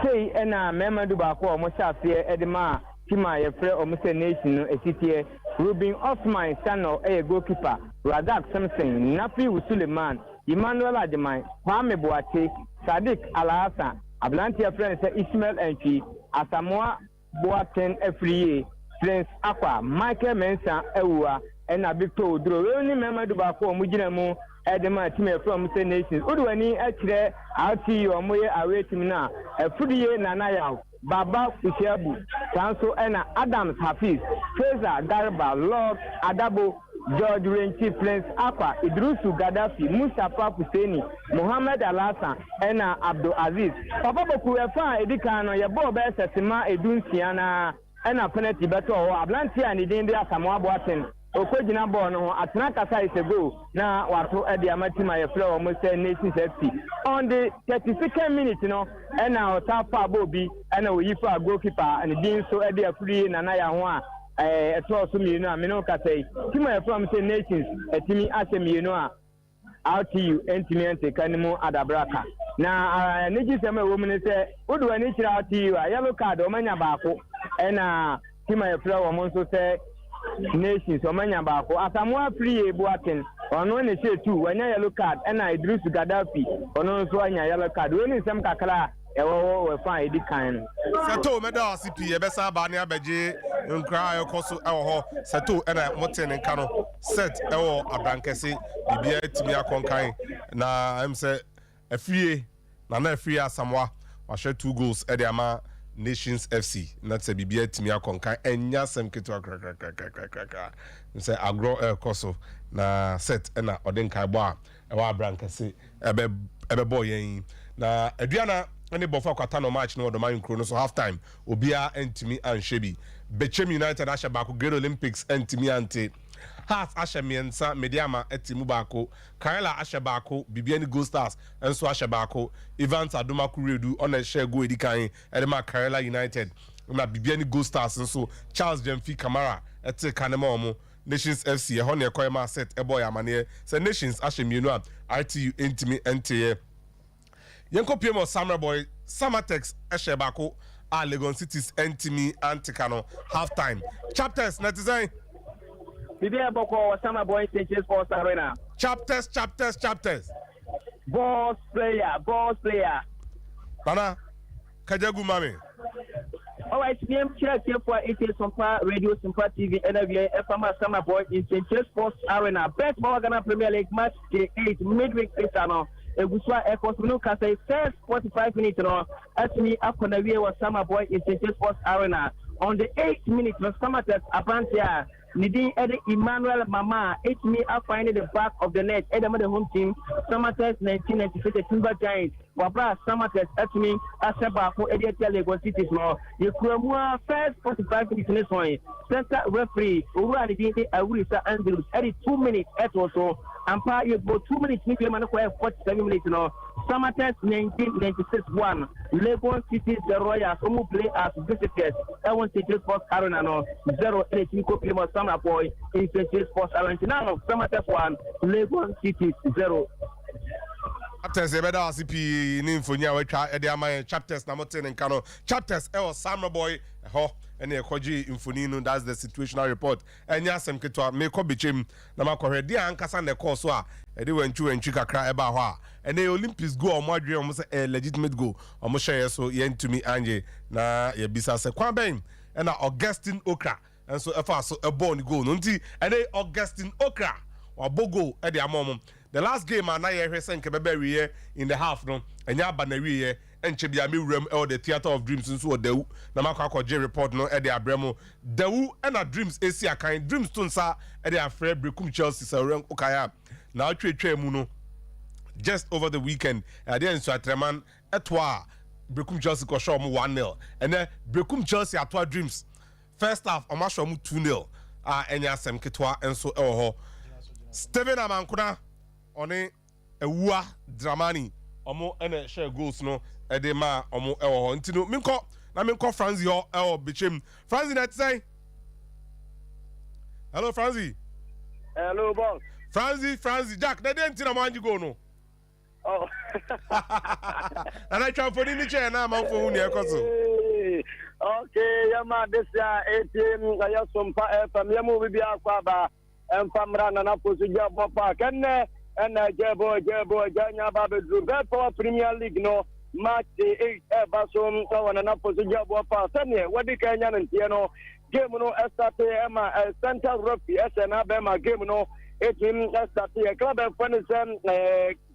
sei na mema du ba ko omo safie edema tima ye frɛ omo se nation no esitie Ruben Osman Sano goalkeeper Razak Simpson Nafi Suleiman Emmanuel Ademan Kwame Boate Sadiq Alhassan Ablantia friend Ismail Enchi Asamoah Boateng Afriye Prince Akwa Michael Mensah Ewua and Victor Odro only member do ba ko mugina mu edema team from say nations odwani akire RT omoye away team na efudiye nanaya Baba Kushabu Sanso ena Adams Hafiz Fraser Garba Lord Adabo George Renchi Prince Akwa Idrusu Gaddafi Mustafa Husseini Mohammed Alhassan ena Abdul Aziz Papa Boku efa edika no ye bo be setima edunsiana ena penalty beto ho Ablantia and Dinde Asamoah Boateng Okojina ball no atena kasa is a goal na wato e dia matima ye flow almost Nations FC on the 32nd minute no and now tapa bobi and we for goalkeeper and din so e dia free na na ya ho a ɛtɔ so mmienu a me no ka sɛ team a from say nations atimi ahyɛ mmienu a RTU ntimi nteka ne mu adabraka na ne gi sɛm a ɛwɔ mu ne sɛ wodo ani kyerɛ RTU a yellow card ɔmanya baako ɛna team a yɛfrɛ wɔn nso sɛ nations ɔmanya baako Asamoah free Boaten ɔno ne hyɛ 2 wanya yellow card ɛna Idris Gaddafi ɔno nso anya yellow card wɔn nsɛm kakra ɛwɔ fa edi kan no Seto meda CP ebesa ba ne abeje nkra ayɔkɔ so ɛwɔ hɔ Seto ɛna moten nka no set ɛwɔ abrankɛse bibia timi akɔnkan na em sɛ afie na afie Asamoah wahwɛ 2 goals ɛde ama Nations FC na sɛ bibia timi akɔnkan enya sem keto akrakrakrakrakrakra sɛ agro ɛkɔ so na set ɛna ɔde nkai bɔ a ɛwɔ abrankɛse ɛbɛbɔ yɛn na aduana any buffer kwata no match no Odoman Nkro so half time obia entimi anshebi Bechem United asha bako Great Olympics entimi ante Hearts asha miensa Medeama etimu bako Kaila asha bako Bibiani Gold Stars enso asha bako Evans Adoma Kuredu on share go edikan edema Kaila United na Bibiani Gold Stars enso Charles Jemfi Kamara ete kanema omo Nations FC e hone ekoyema set eboy amane se Nations asha mienu a RTU entimi ante Yenko PM Samurai Boy Samatex Eshebako a Legon Cities Entimi Antikano half time. Chapters net design. Bibia Boko Samurai Boy Sanchez Sports Arena. Chapters. Boss player. Bana Kajagu Mami. Alright, PM check here for it is Sompa Radio, Sompa TV, NWA, FMA Samurai Boy in Sanchez Sports Arena. Best Ghana Premier League match day 8 midweek season. Eguswa Ekosminu Kase first 45 minutes no Asmi Akonawie was Summer Boy in St. Sports Arena. On the 8th minute, the Samatex Apantia Nidin Eddie Emmanuel Mama 8 me up finding the back of the net. Edema the home team Samatex 1996 Timber Giants. Wabra Samatex Asmi Asaba for Ediatia Lagos Cities no. You Kurumua first 45 minutes in this one. Center referee Ura Nidin Awurisa Andrews every 2 minutes at also. Ampa you go 2 minutes make man for 47 minutes no. Samatex 1996 1 Lagos Cities the Royals who play as visitors. I want to Sports Arena no 0-8 Nico Plymouth Samurai Boy in St. Sports Arena. Now Samatex 1 Lagos Cities 0. Chapters ebeda CP ni mfonya wetwa ede ama chapters na moten nka no chapters Samurai Boy ho ene ekoji mfoni no that's the situational report enya asem ketwa me ko bechem na makohwe dia ankasa na call so a ede wantwi kakra eba ho a ene Olympics go omwadwe omo se legitimate go omo share so yentumi anje na ye bisa se kwa ben ena Augustine Okra enso efa so ebo ni go no nti ene Augustine Okra obogo ede amom the last game na ye hwese nke bebe wiye in the half no enya aba na wiye enche bia me wuram the Theater of Dreams nso odawu na makwa J report no de abremo dawu na Dreams esi akan Dreams to nsa de afre Brekum Chelsea sawren okaya na atwetwa mu no just over the weekend there nso atreman etwa Brekum Chelsea ko show mu 1-0 and then Brekum Chelsea atwa Dreams first half o ma show mu 2-0 enya asem ketwa enso ewo ho Steven Amankuna oni ewua Dramani omo ene share goals no ede ma omo ewo ho ntino minko Franzi ho ewo bechem Franzi na say hello Franzi. Hello boss. Franzi Jack na dey ntina mo anji go no. Oh. And I try for ni chair na man for hu ne ekoso. Okay, yama this ATM ya Sompa FM yamu bibi akwa ba emfamra na posu jabo pa kenne ena jebo janya babe Drew Power Premier League no match 8 basom tawana na posu jabo pa sene wadi Kenya ntie no game no start ema center rugby SNA bema game no etim start club fun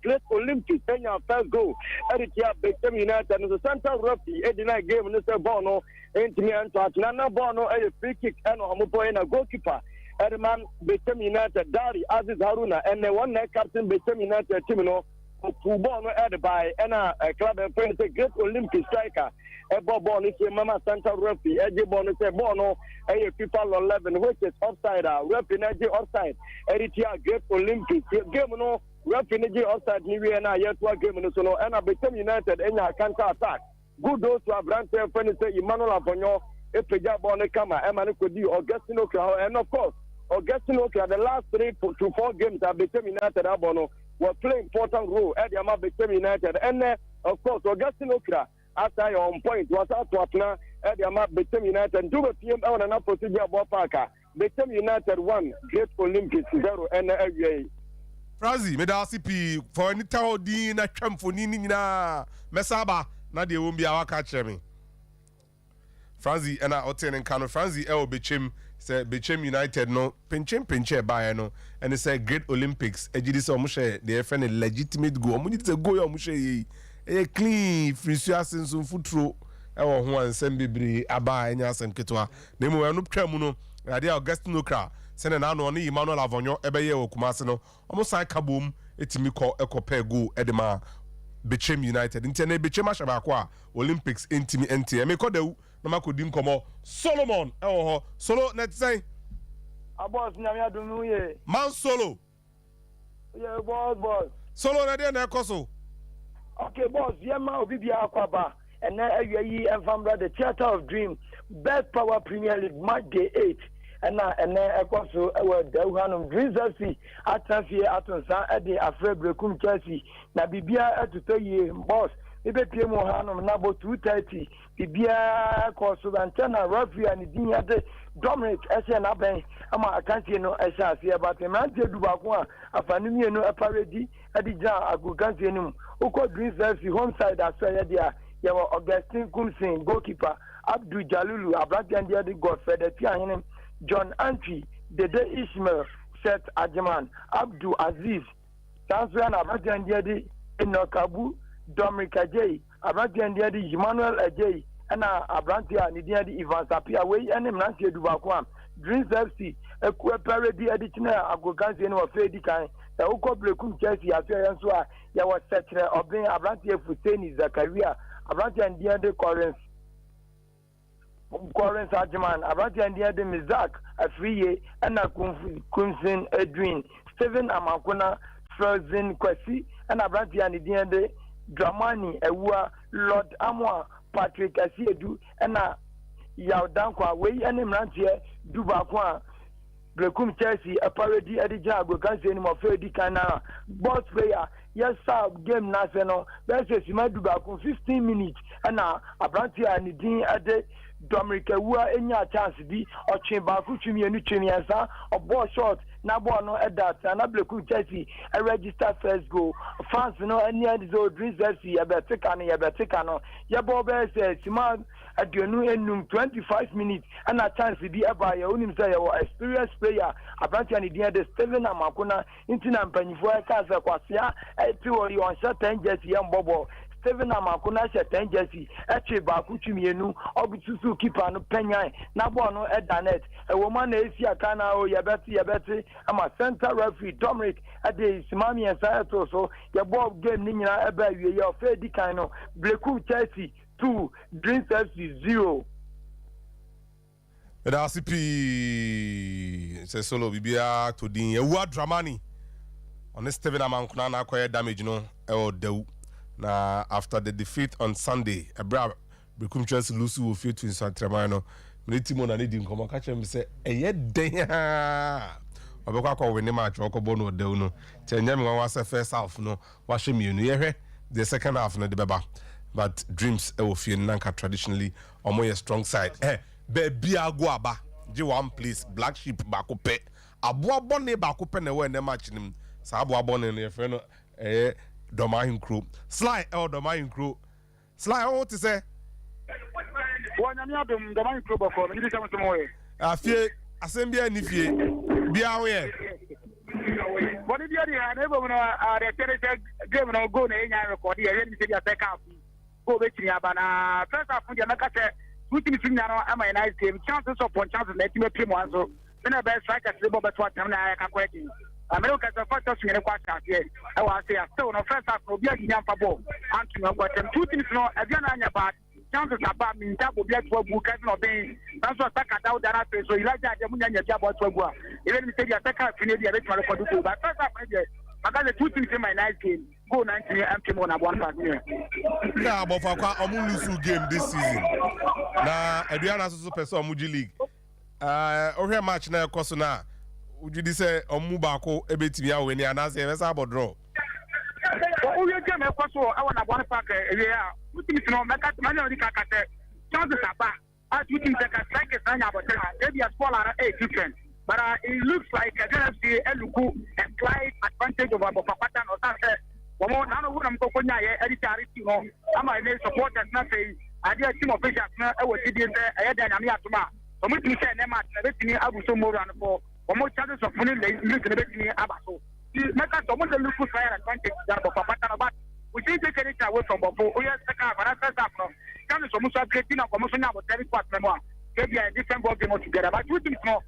Great Olympics Kenya first goal Eritia Bechem United no center rugby edina game no se ball no entimi anto na ball no free kick eno homopo na goalkeeper Edman Bechem United Dari Aziz Haruna and the one captain Bechem United team no football no head by club and friends Great Olympic striker a ball is Mama Center referee a ball is a ball no a people 11 which is offside referee offside Eritia Great Olympic game no referee offside ni we na yet one game no so no and Bechem United enya counter attack good those to Abrante friends Emmanuel Abonyo Epeja Bonne Kama, Emmanuel Kodi, Augustine Okra, and of course, Augustine Okra, the last 3 to 4 games that became United Abono were playing important role at the Ama became United. And of course, Augustine Okra, after your own point, was out to Atna at the Ama became United, and do a PM on an procedure about Parker. Became United 1, Great Olympics 0, and Franzi, Medasi P for any town din a champ for Nina Mesaba, not the won't be our catcher me. Franzi and I obtain and Kano Franzi El Bichim said Bichim United no pinche by no and they said Great Olympics Ejidis Omushe the FN legitimate go Munit go Omushe a clean free suasin some foot through our one sembibri aba and yas and ketwa nemo no tremuno idea Augustine Okra send an ni Emmanuel Avonyo ebeye okumasino almost like kaboom etimi call ekope go edema Bichim United intene Bichim ashabakwa Olympics intimi enti me ko de na makodim komo Solomon solo net say boss nyame adunu ye man solo yeah boss solo na dey na ekoso okay boss yema obi bia akwaba and na ayi enfamra the Theatre of Dream Best Power Premier League match day 8 and ekoso we Dawhanum Dreams FC atafie atonsa e dey afre brekum Chelsea na bibia atuto ye boss ebe pie mo hanom na bo 2:30 bibia koso antena referee and din yade Dominic ese na ben ama akantie no ese ase about man te dubako a afanu mienu eparedi adija agogantie nim uko Dreams FC home side asaya dia yawo Augustine Kumsin goalkeeper Abdul Jalulu Abradian dia de Godfrey Tiahenem John Antwi Dede Ismail Seth Ajiman Abdul Aziz Tanzania na Abradian dia de Enokabu Dominic Ajay Abradian dia de Emmanuel Ajay ana Abrantia ni dia de Ivan Sapia we ene mrantie dubako Dreams FC ekwe parody editina agoganzie no ofedi kan e uko brekum Chelsea afia yanso a ya wa setre obin Abrantie Fuseni Zakaria Abrantie dia de Collins Ajman Abrantie dia de Mizak Afriye ana Kunsin Edwin Steven Amankuna Frozen Kwesi ana Abrantie dia de Dramani Ewua Lord Amwa Patrick Asiedu ana Yaudankwa we ene mrantie dubako a Brekum Chelsea a parody edija agoganzie ni mo fedi kana boss player yes sir game national versus Madubako 15 minutes ana Abrantia ni din ade Dominic Ewua enya chance bi otwe ba ku twimi enu twimi ansa obo shot na ball no edat na Brekum Chelsea a register first goal fans no any zo Dreams FC yabetika no yebo be say sima aduonu enum 25 minutes and a chance bi eba ya onim say your experience player Abrantia ni dia de Steven Amakuna intina mpanyifo e ka se kwasia eti wori on shot 10 jersey mbobo Steven Amakuna she 10 jersey eche ba ku twimienu obitusu keeper no penyan na ball no edanet e woman na esi aka na o yabeti ama center referee Dominic ade simami ensa to so ye ball game ni nyina eba wie ye ofedi kan no Brekum Chelsea 2 Dreams FC 0. RCP say solo bibia to din Ewua Dramani on Steven Amankuna na acquire damage no e dew na after the defeat on Sunday ebra Brekum Chelsea lose wo fit to Santremano no me timo na need nkomo ka chem say eye den obekwa kwa win match okobo no dew no chenyam wan wasa first half no wa hwe mienu ye hwe the second half no de beba but Dreams Ewofie nanka traditionally omo strong side baby ago aba je one place black sheep bakope aboa bone bakope na we na match nim sa aboa bone no ye frɛ no Domain crew Sly Domain crew Sly what to say Wanya ni adum Domain crew bako ni kama tumoe afie asembia ni fie bia we Boni dia dia na ebo no a tere game no go na enya record ya ni se dia take half go be tiri aba na first half dia meka se Putin Sunya no am a nice game chances upon chances let me play one so na be strike as ebo beto atam na ka kweti America the factors we require here I was say still no first half no be anyam fa ball and to what them two teams no e bia na anya bad chances about me that will be to go can no be that's what attack down that so Elijah dem nya nya bia to go even me say the attack finish the record to but first half because the two teams in my nice game go 90 empty more than 1 pass. Yeah, but for lose game this season. Na Adriana so person Muji League. Ohwe match na ekoso na would you say omu baako ebetimi a weni anase e mesa draw. O we game ekoso I want 1 pack area. Wetin no make man on the kakate. Chances are as we think that strike is not about maybe a smaller 8 different. But it looks like NFC Eluku a slight advantage over Bopapatan or something. None of them go on editorial, I'm a supporters, nothing. I did a team of officials, I was sitting there, I had an Amiatuma. So we can say, Nema, everything I was so more than for more chances of winning the Liberty Abaso. Make us almost a look for advantage than Bopapatan, but we didn't take it away from Bobo. We are second, but I said that from Camus almost creating a commotion about 30 past memoir. Maybe a different ball game altogether, but you think no.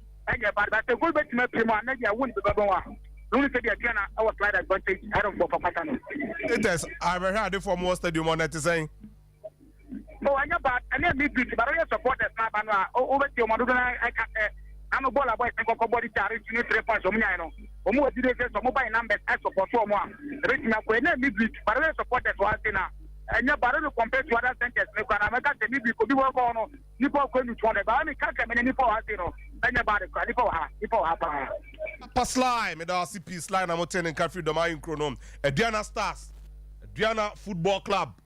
But the goal bet me primo and maybe I win the Babawa. Only said again, I was slight advantage. I don't go for Patano. It is. I've heard it from more stadium on that saying. Oh, I know, but I never beat it, but I support the snap and over to Madonna. I can't. I'm a baller boy and go body charge to 3 points of Miano. Or more did say some mobile numbers I support for one. Written up when I beat, but I support that one thing. And your barrel compared to other centers, I make a maybe could be work on Nipo going to one, but I can't come in Nipo has anybody, Nipo have. Pass line, me da CP line, I'm attending Cafe Domain Chronom, Diana Stars, Diana Football Club,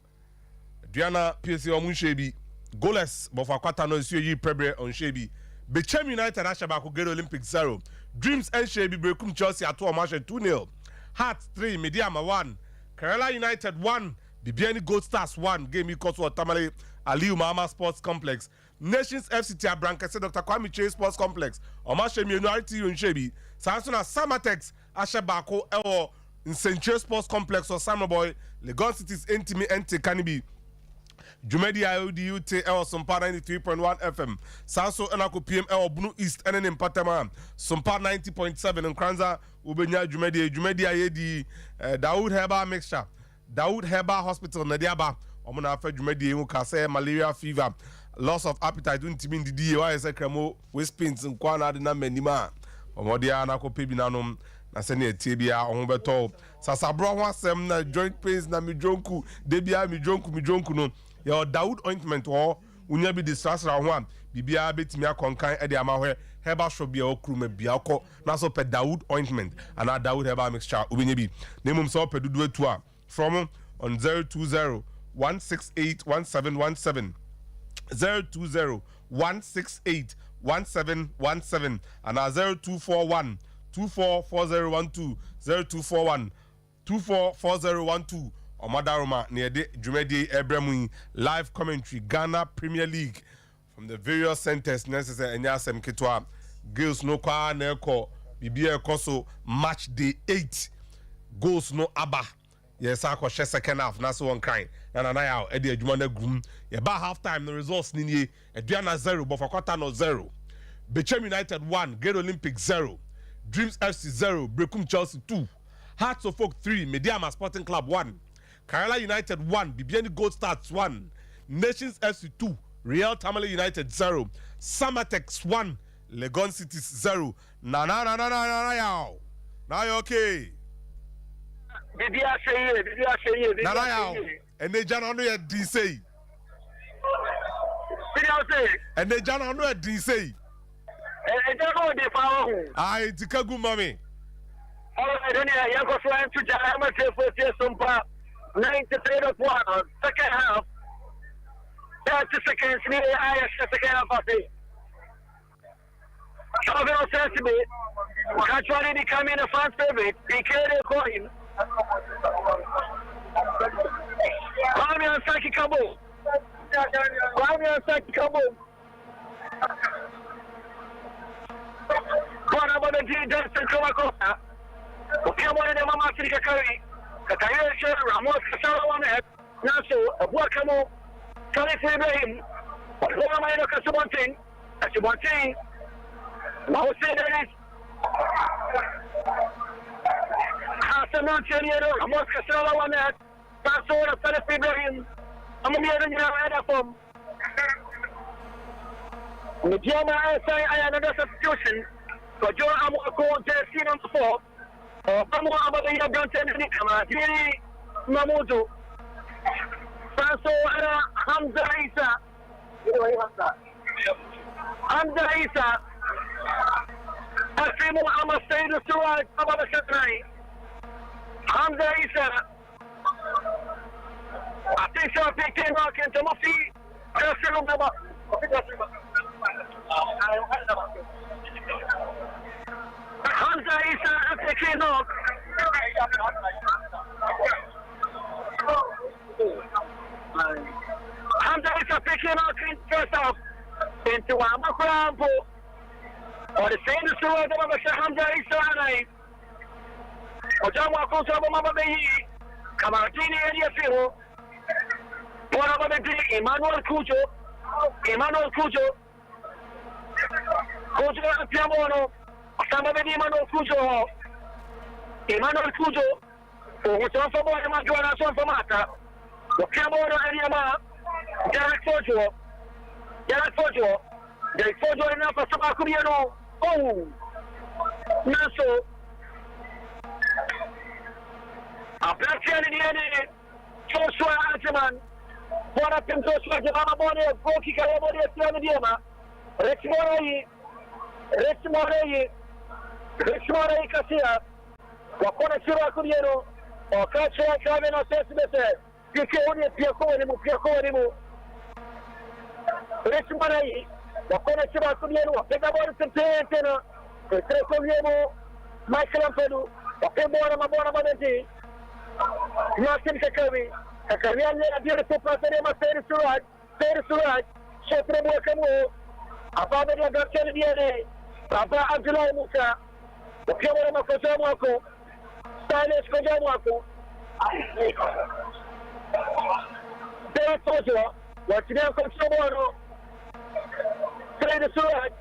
Diana PSC Omunshebi, goalless, but for Quatano, Suyi Prebre on Shebi, Bechem United Ashabako get Olympic 0, Dreams and Shebi Brekum Chelsea at 2-0, Hearts 3, Medeama 1, Kerala United 1. Bibiani Gold Stars 1 game equal to Tamale Aliu Mahama Sports Complex. Nations FCT Abrankase Dr. Kwame Chase Sports Complex. Omashemi Unity Unshebi. Samsung Samatex Ashabako Ewo Nsenche Sports Complex or Samoboy. Legon City's Intimi Ente Kanibi. Jumedi IODUT Ewo Sompa 93.1 FM. Sanso Enako PM Ewo Bunu East NN Patama. Sompa 90.7 in Kranza Ubenya Jumedi Ayedi Daoud Heba Mixture. Daoud Heba Hospital Medeama omuna afa dwumadi hu ka say malaria fever loss of appetite ntimi ndidi why say kremo waist pains nkwa na de na manima omodia na kope bi nanom na se na etie bia ohun beto sasabro ho asem na joint pains na midjonku de bia midjonku no your Daoud ointment or unya bi distress ra ho am bibia betimi akonkan e de ama hwe Heba shop bia okrume bia akọ na so pe Daoud ointment and Daoud Heba mixture obenye bi nemum so pe dudu etu a from on 020-168-1717 020-168-1717 and 0241-244012 0241-244012 Omadaroma near the Jumedi Ebremu live commentary Ghana Premier League from the various centers necessary and Yasem Kitwa Girls no kwa neko Bibia Koso match day 8 goals no Abba. Yes, I share second half. That's one kind. And now, Eddie Edmund Grum. Yeah, by half time, the results Nini, Adriana 0, but for quarter no 0. Bechem United 1, Great Olympic 0. Dreams FC 0, Brekum Chelsea 2. Hearts of Oak 3, Medeama Sporting Club 1. Kerala United 1, Bibiani Gold Stars 1. Nations FC 2, Real Tamale United 0. Samatex 1, Legon City 0. Na, now you okay? Did you say? Now, and they John on your DC. Did you say? And they John on your DC. And don't know the power. I Tikagu Mommy. Oh, I don't know. You're going to Jama for Sompa 93.1 second half. 30 seconds. I second half of it. Travel says to me, actually becoming a fan favorite. He carried a coin. Kwame Ansaki Kabo. Kwana bada ji Johnson Kamakota. Ukiamwa ne mama Afrika Kari. Kakayesha Ramos Kasara Wamet. Naso Abua Kamo. Salif Ibrahim. Wala Maino Kasubontin. Mahussein Aris. Hassan Cheniero, Ramos Kasara Wamet. Pastor Salif Ibrahim. Amamiyadun Adafom. Medeama say another substitution. So Joe Amoko Jessin on the floor. Amwa Abaya Bronson and Nikama. Mamudu. Franso era Hamza Isa. Hamza Isa. Asimu ama Saidu Suraj Ababa Shatrai. Hamza Isa. Atenção, pequeno, que estamos aqui. Hamza Isa, pequeno. Hamza Isa, pequeno, first off. Into Amakurampo. Or the same story that Hamza Isa and Ojawa Kosa Mamabi. Kamartini area Firo. Emmanuel Cujo, Piamono, Emmanuel Cujo, who Sompa boy Majuana Sompa, Piamono Ariama, Jarak Fojo, they Fojo enough for Sabakubiano. Oh, Naso, a black Kennedy, Joshua Antiman. Buona Joshua Giovanna Boni, Goki Calamori e Medeama. Rich Morei Cassia. Wakona Chira Kurieno, or Kacha Kaveno Sesmete, Picconi, Piaconimu. Rich Morei, Wakona Chira Kurieno, Pegabon Sentena, Petrecoliemo, Michael Ampedu, Pemora Mabona Madenti, Martin Kakari. Kakarian a beautiful Paterema Suraj, Sotremo Camo, Ababa Gacchia, Papa Angela Musa, the Camera Kojamako, Silas Kojamako, David Fojo, what's now Consumo, Trade Suraj,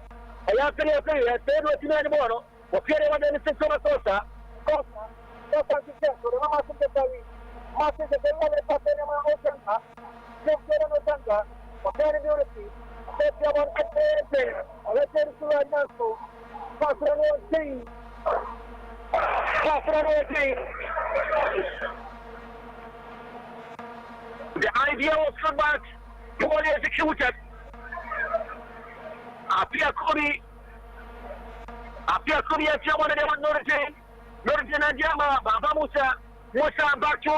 I have to agree, I said what you know tomorrow, what you want to say to Costa, Martin the Bella Paterema Osanga, Jeffrey Osanga, Pateri Beauty, Petra Ete, Alexander Suranasco, Patrano team. The idea was come back, poorly executed. Apia Kuri at Yamana Northern Jama, Baba Musa. Musa back to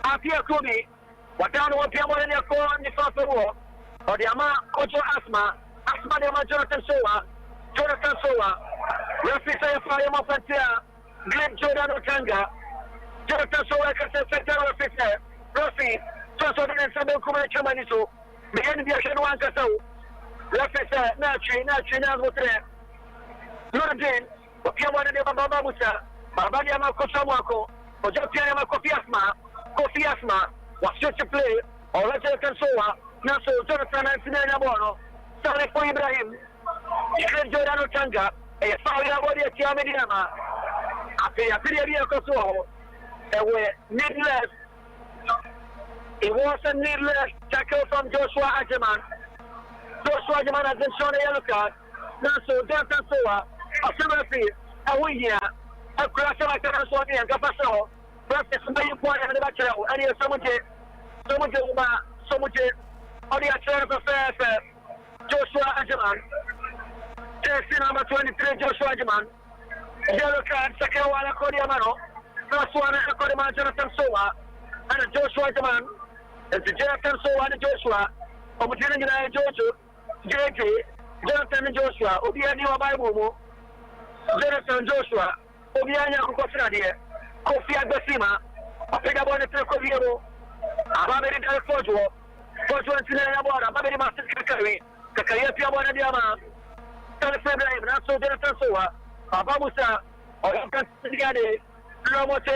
Apia Kumi, what down what Piamon in your core on the first war, or the Ama Kojo Asma de Jonathan Soa, Rafi Sayafayama Pantia, Glenn Jordan Otanga, Jonathan Soa, Secretary Officer, Rafi, Soso and Samuel Kumacha Maniso, the enemy of Shanwan Kasau, Rafi Nachi, Namutre, Lordin, Piamon and Baba Musa. Babadiama Kosamako, Ojapiama Kofi Asma, was such a play, or Rachel Kansoa, Naso, Jonathan and Sinana Bono, Saleh for Ibrahim, Glenn Jordan Otanga, a Fowler body at Medeama, a period Kosovo, and were needless. It was a needless tackle from Joshua Ajaman. Joshua Ajaman has been shown a yellow card. Naso, Jonathan Soa, a similar field, a win here. A crash like that, so I got myself. Breakfast, somebody point and the bachelor, and you're so much, on the actual affair, Joshua Ajaman. Jersey number 23, Joshua Ajaman. Yellow card, second one, Kodiamano. First one, Kodiman, Jonathan Soa, and Joshua Ajaman. It's the Jonathan Soa and Joshua. Opportunity and Joshua, JJ, Jonathan and Joshua, Obiani by Momo, Jonathan Joshua. Obianya Kofradia, Kofi Agbasima, a Pegabon Trecoviero, Ababeri Del Fojo, Fojo and Sinabora, Baberi Master Kakari, Kakaya Piabona, Telephone, not so Jonathan Soa, Abamusa, or Gade, Lomote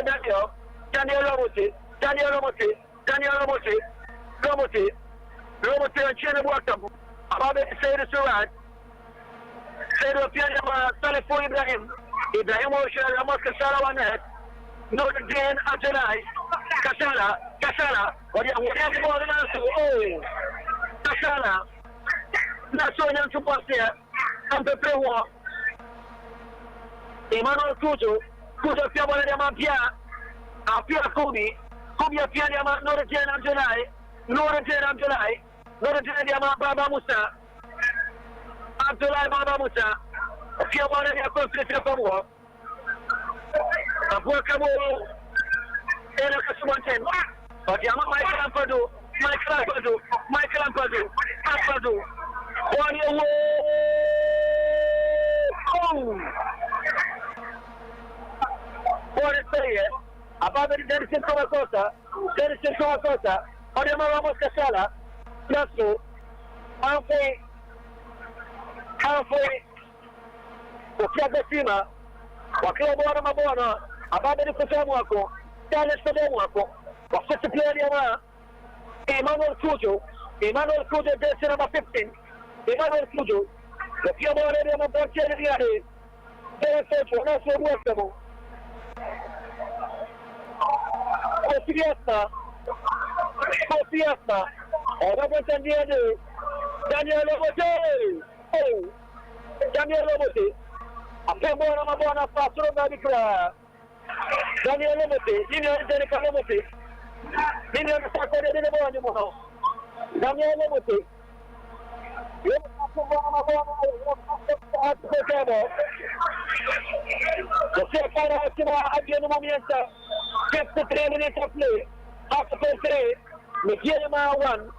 Daniel Romote, and Chenabuatam, Ababeri Sayre Surat, Sayre Pianama, Telephone Ibrahim. Ibrahim Ramos Kasara Notre Dame Ajalai, Kasara, what you have more than us? Oh, Kasara, not so young to pass here, and the pre war. Emmanuel Cujo, Piamona de Mampia, Apia Kobe apia Diama, no Jen July, no Jen July, no Jen Diama Baba Musa, Abdullah Baba Musa, a few more than a conflict of war. A workable in a customer 10. But Yama Michael Ampadu, 1 year old. What is it? Above the Denison Comacosa, Oriama Ramos Casala, Nasu, halfway, Okiagasima, Wakila Mabona, above the Kusamuako, Dallas Samuako, Wasita Pianiama, Emmanuel Kujo, Destin number 15, Emmanuel Kujo, the Piamore of Boncheri, they said for us to work them. Kofiasta, Robert Daniel Lobote, a Pemona Mabona Pastor Babicra, Daniel Lobote, Daniel Lobote, Daniel Saturday in the morning, Daniel Lobote, the second again, 53 minutes of play. After play, Medeama 1.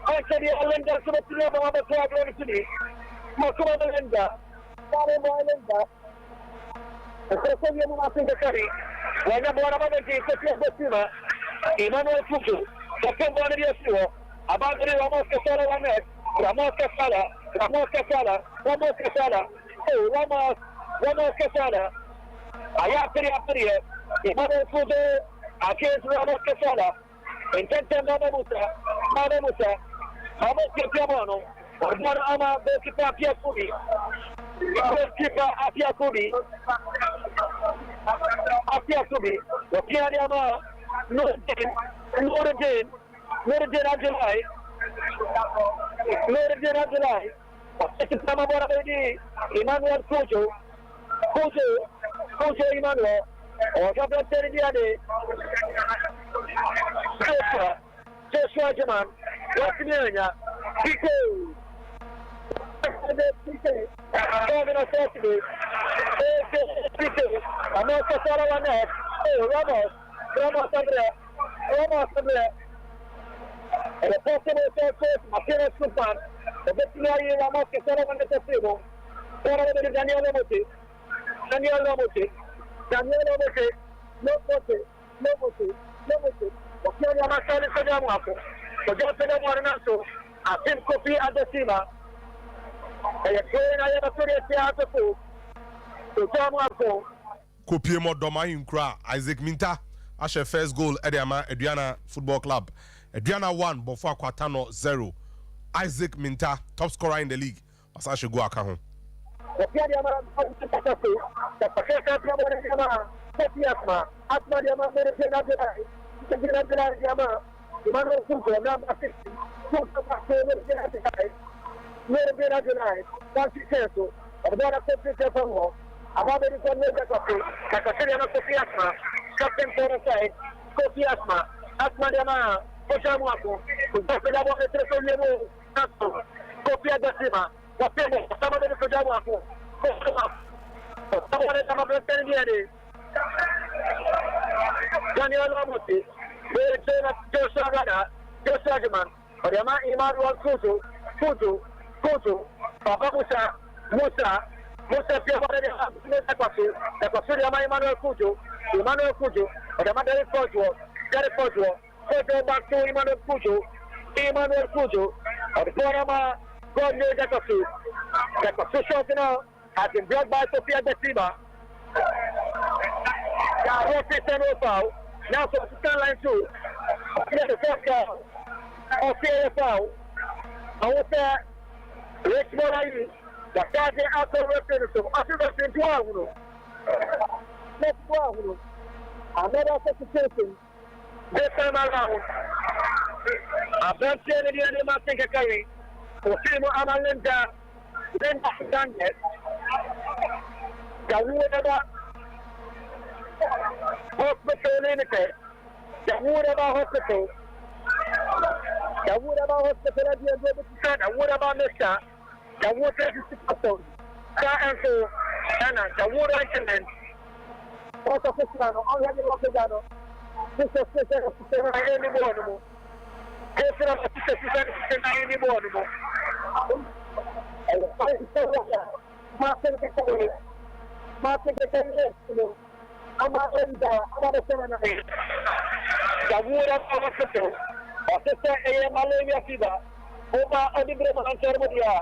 I said, Linda, so much love on the program today. Makuma Linda, Linda. The second year of the curry. When I'm one of the gates of the Sima, Emmanuel Fuku, the second year of about the Ramos Casala, Ramos Casala, oh, Ramos Casala. I have to be Emmanuel Fuku against Ramos Casala. Intenta Mada Musa, Ramos Capiamano, or Ama, Bekipa Piakubi, Apiakubi, the Pianiama, Noradin July, Emmanuel Kujo, Emmanuel, or Gabriel Terridiade, Joshua Jaman, Wasimania, Pico, Governor Saturday, America Salawanet, Ramos Andrea, and the possible third coach, Martina Sumpan, the veterinary Ramos Salawan at the table, Daniel Lomote, Wakenya masali kwa mwako. Kwa jana mwanangu, asimkopi adesima. Ayekena ya basuri ya hapo. Kwa mwako. Kopie mo doma hinkra Isaac Minta ashe first goal Medeama Aduana Football Club. Aduana 1 bofo akwatano 0. Isaac Minta top scorer in the league. Asashe go aka ho. Wakenya mara mtakatifu. Tapakeka kwa mwana Asma, Asma Diama mere pena Diama, Emmanuel Kujo, number 60, mere pena July, Francisco, Abdara Kopita Pongo, Ababa is on the coffee, Kakasina Kofi Asma, Captain Foraside, Kofi Asma, Asma Diama, Oshamuako, Kupila Tresolemo, Kofi Adasima, Wapemo, some of the Kojamuako, someone at the Daniel Lamuti, Joshua Jaman, Oriama Emmanuel Kuju, Papa Musa, Piamare, the Pasuriama Emmanuel Kuju, Oriama Derek Portugal, back to Emmanuel Kuju, or the Porama, God made that of you. The position now has been brought by Sophia Decima. Now for the line 2, the first down of PFL. I was there, Richmond, the Sergeant Alcohol Representative, after the 12. Next 12. Another substitution. This time around, I've done saying the other man think a carry. For Timo Amalinda, then done it. The winner. Hospital in it. The wood about hospital. The wood about hospital at the end of the sun. The wood about Mr. The wood is hospital. And so, Anna, the wood incident. What of the son? All having what the dano. This is the any more. This is the any more. Martin I'm not in the seminary. The wood of our hospital. Officer A. Malaria fever. Over a different Antarmodia.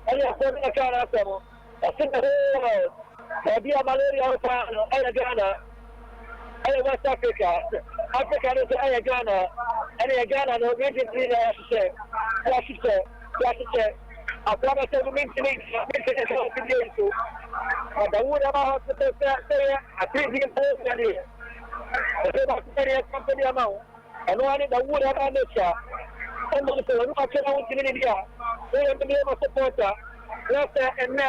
And you are sending a car after a single Medeama malaria and Ghana. And West Africa. Africa is Ghana. And Ghana, no reason to say. I promise to mention the wood of our hospital say a pretty important idea. The company amount. And one in the wood of our nature. And also, I'm not sure in India. We have to be able to support her. And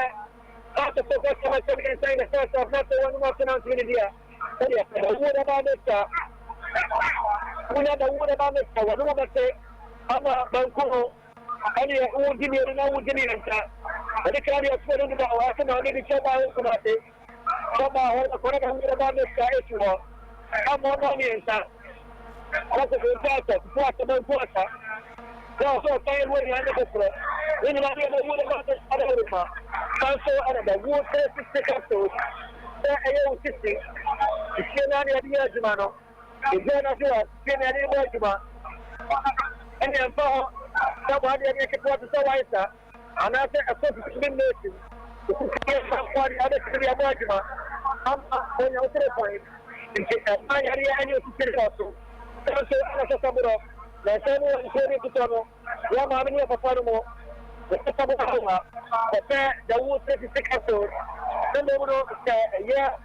after focus on saying the first of not the one who wants to announce in India. The wood of our nature. We have the wood of our nature. One woman say, I'm a Bankuno. And you won't give me an old Guinea. And the carrier of Sweden about I can only show my own committee. Somehow, the correct about this guy is more. I'm more money in that. What's the important? What's the important? No, so fine when you under the floor. When you have the wood about this other river. Also, the wood is stick up to the 60. The Shanani of the Yajimano. The Jonah, Shanani Wajima. And then for somebody I can put the wiser. And I said, a sort of nation. Somebody other to be a Wajima. I'm going out to the point. And my area and you to sit also. So, as a summer, the same one is ready to travel. One having a Paparamo. The Sabaha. The wood 36 episodes. Then they would say, yeah,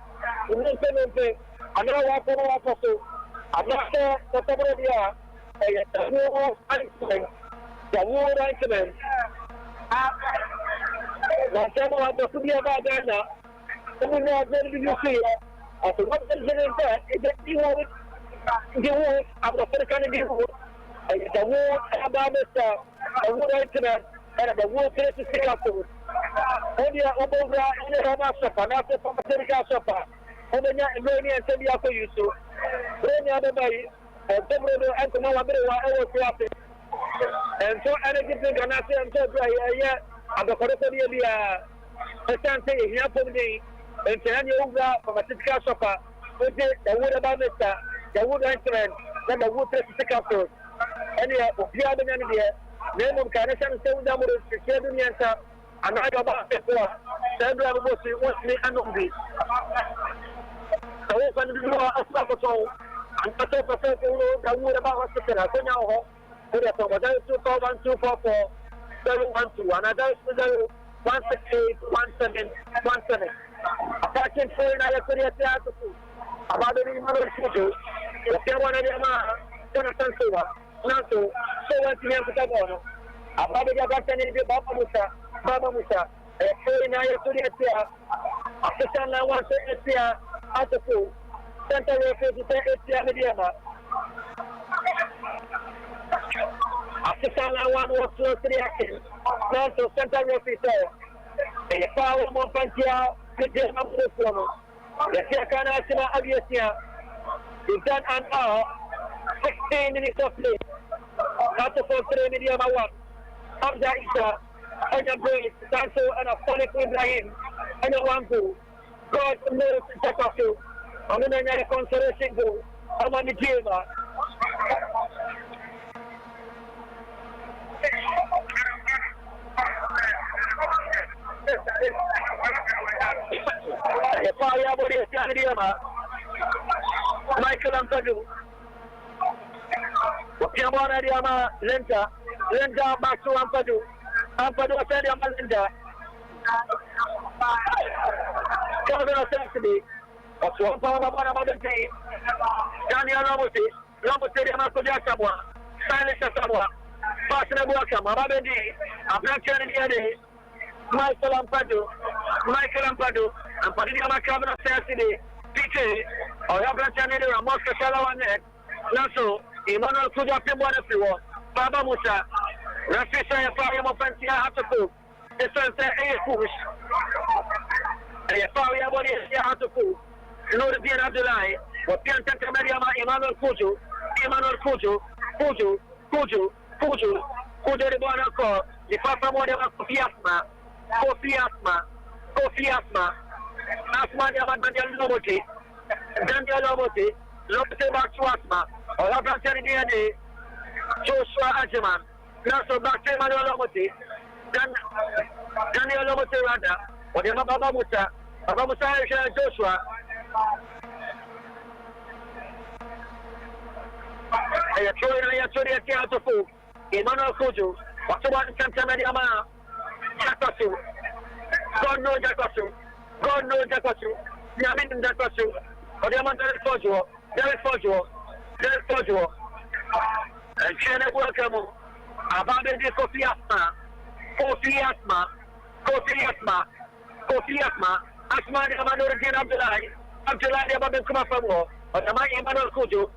in this payment, another one for one person. I'm not sure the Sabaha. The war incident. The same one to be about Ghana. We know very you see. After what is that? Is that you want the war of the African people? The war about the war incident and the war to stick up to. Only over in the Rama Sopa, not the Pacifica Sopa. Only Iranian and Serbia for you so. Any other way. And so, and to know a bit of traffic. And so, and I give the Ganasi and so dry, and the Cordonia, I can't say, here for me, and Tanya from a Tika Sopa, with the wood about Mr. The wood instrument, then the wood to stick up to. And yet, if you have an idea, name of Carnation and so down with the Shadun Yanta, and I go back before, Sandra will see what's me and on this. So, open the door of Sabato. And that's all for the wood about hospital. I know who the top of 24244 712 and I 168 1717. Attaching for another Korea theatre about the Mother Studio. The Tiawana Medeama, Jonathan Silva, Nato, so went to him to Tabono. About the Gatan in the Baba Musa, a 49 Korea theatre. After Sana wants to see at the pool. Center referee to Medeama. After Sana one was close to the action. Now to center referee there. A power Monpantia, Medeama Muslim. The Tiakana Asina Aviasia. It's done an hour, 16 minutes of play. After 4 Medeama 1. Hamza Isa, and a brace, Sanso and a Sonic Ibrahim, and a 1-2. God knows to check off you. I'm going to get a consolation goal. I'm on the Medeama. Michael Ampadu. Medeama Lenta back to Ampadu. Ampadu Medeama Lenta. Calvin Assembly. That's one power of the team. Daniel Lomosi, Makodia Sabwa, Spanish Sabwa, Passion of Welcome, Mababendi, Abnakan Yade, Michael Ampadu, and Medeama Calvin Assembly, PK, or Abrantanero, Mosca Salawanet, Naso, Emmanuel Kuja Pimwana Fiwa, Baba Musa, Rafisa Fire Mofantia Hataku, the Santa A. Push, a Fire Body Hataku, in order to be an Abdulai, or Pianta Medeama, Emmanuel Kuju, Kuju, the Bona call, the Papa Modema Kofi Asma, Asma Daniel Lobote, Lobote back to Asma, or Abrantan DNA, Joshua Ajiman, Naso back to Emmanuel Lobote, Daniel Lobote Rada, or the Baba Musa, Joshua. I told you to fool. Emmanuel Kuju, what's the one Santa Medeama? Jakasu. God knows Jakasu. Yamin Jakasu. Or the Amanda Derek Fojo. And Chena welcome. Abandon the Kofi Asma. Asma the Amanor Abdullah the Abadan Kumafamo. Or the Mike Emmanuel Kuju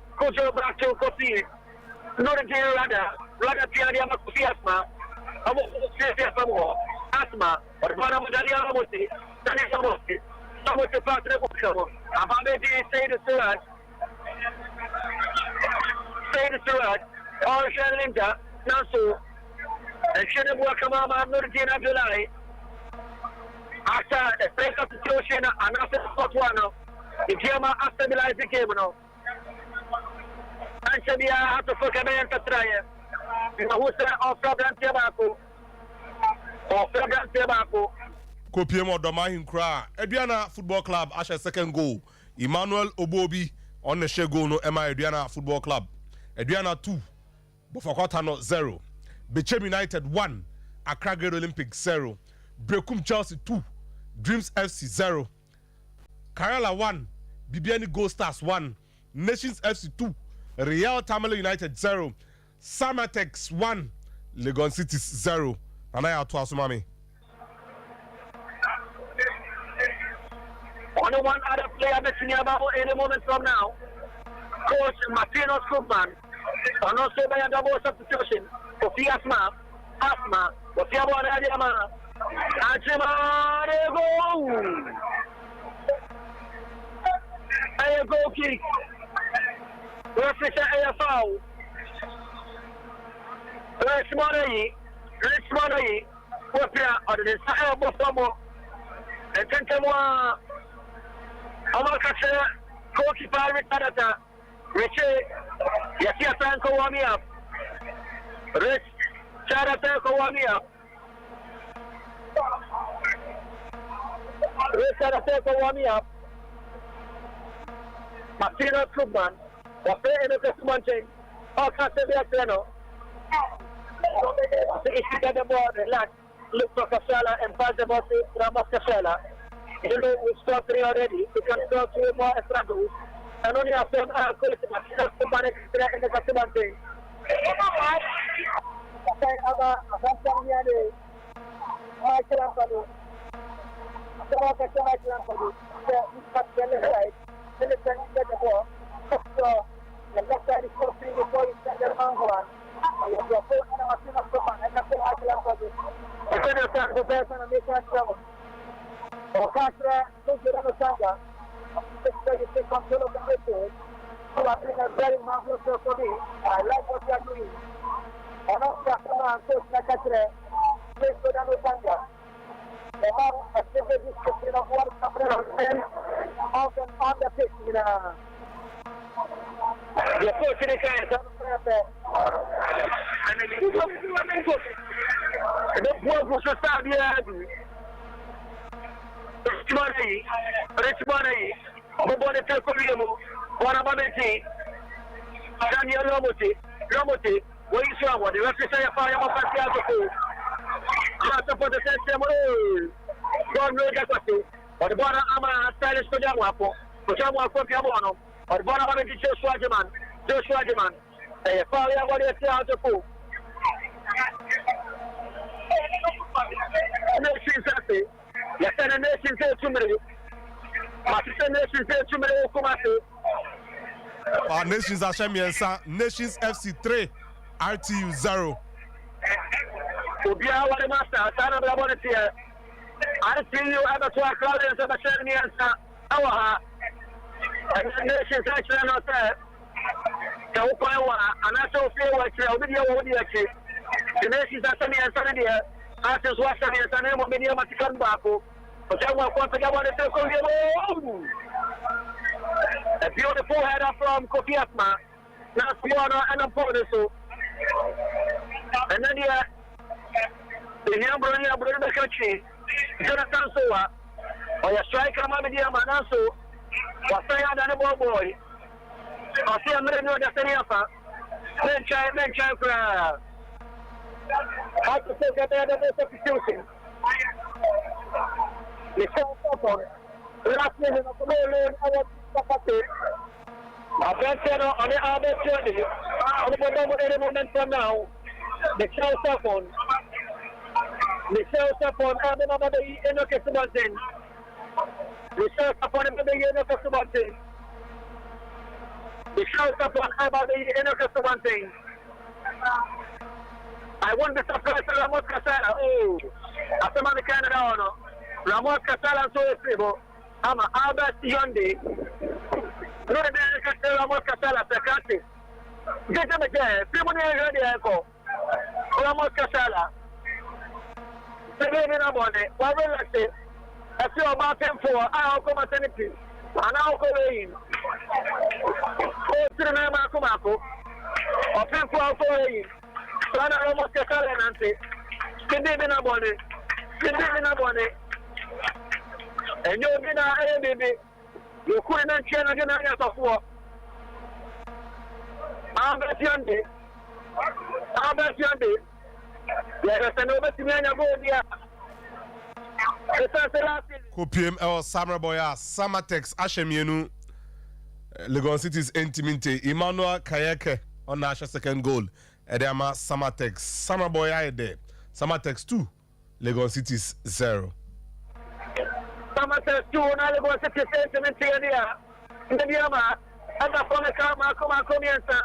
back to Kofi. Not a dear Rada Piadia Kofi Asma. Asma, or one of the Yamuti, Tanisamosi, some of the partner of Kamo, Abamedi say the Surat, or Shalinda, Nasu, and Shenabuakamama, Nurdin Abdullah. After the break of the situation, and after Sotwano, the Jama stabilized the game. And Shabia had to fuck a man to try it. Who's the problem Tiabaco? Kopiemo Domahin Kra, Adriana Football Club, Asha second goal. Emmanuel Obobi on the Shego no Emma Adriana Football Club. Adriana 2, Bofakotano 0. Bechem United 1, Accra Great Olympic 0. Brekum Chelsea 2, Dreams FC 0. Kerala 1, Bibiani Gold Stars 1. Nations FC 2, Real Tamale United 0. Samatex 1, Legon City 0. And I have to ask mommy. Only one other player missing about any moment from now. Coach Martino Scoopman. And also by a double substitution for Asma. For Fiabo and Medeama. A goal kick. Referee a foul. Richmond, Wapia, or the Sahel Bofomo, and Tentamwa, Amakasha, goalkeeper Ricardo, Richie, Yasia Tanko Wamia, Rich, Chara Tanko Wamia, Richard Tanko Wamia, Martino Krugman, Wape in the Testimony, all Casabia Plano. If you get the ball, relax, look for Casala and pass the ball to Ramos Casala. You know, we stop 3 already. You can stop 2 more extra goals. And only after I'm going to manage in the Casabante. The left side is crossing before you start the wrong one. You have your foot and a machine of Sompa, and that's what I can for you. The center start the best and make that trouble. Or Castro, don't get on the Sanga. This way you take control of the midfield. You are doing a very marvelous show for me. I like what you are doing. And also, and Coach Nakatre, please go down the Sanga. They have a simple description of what is happening on the pitch. The coach in the kind of and the poor was a stab. Richmond, Bobone Telcolium, one of Abeti, Daniel Lomote, where you saw what the referee fire of Santiago. Master for the system, God knows that was but the Bona Ama stylish for Jamapo, for Jamapo Piamono, or Bona Abeti Joshua Jaman, a fire what you see out of pool. No, she's happy. Yes, and a nation says to me, Martin Nations Ashemiensa, Nations FC 3, RTU 0. Ubia wale master, sana brabone tie. RTU aba to Claudius aba Ashemiensa, awa. Nations actually not there. Ka ukwa anaso fe wa kire obi dia wo dia ki. Nations Ashemiensa dia. Ases wa Ashemiensa na mo Medeama tikan baako. A beautiful header from Kofi Asma. Last one and a bonus. And then the young brother country, Jonathan Soa, or your striker, Medeama Naso, was saying than a boy. I see a million of the then child crowd. How to say that they are the most substitution. The show last minute of the Lord, I want to I bet on the other journey. On the moment from now, the show upon the show upon another in the Kessamantin. The show upon another in the Kessamantin. The show upon another in the Kessamantin. I want to surprise Ramos Casala. Oh, after my Canada, Ramos Casala so stable. I'm a Albert Yonde. No, the Ramos Casala, the country. Get them again. People near the echo. Ramos Casala. The baby in a bonnet. Why will I say? I feel about 10-4. I'll come at anything. And I'll go in. Oh, to the name of Kumako. Or 10-4, I'll go in. Sana Ramos Casala Nancy. The baby in a bonnet. The baby in a bonnet. And you're going to baby. You couldn't change again of war. Albert Yonde. Albert Yonde. Let us know what you mean about here. Kopiem El Samra Boya, Samatex, Ashemienu, Legon City's Intimate, Emmanuel Kayeke on Nasha second goal. Medeama Samatex, Samra Boya there. Samatex 2, Legon City's 0. Samatex 2, Legon City's Intimate here. Medeama, and the phone come Comienza.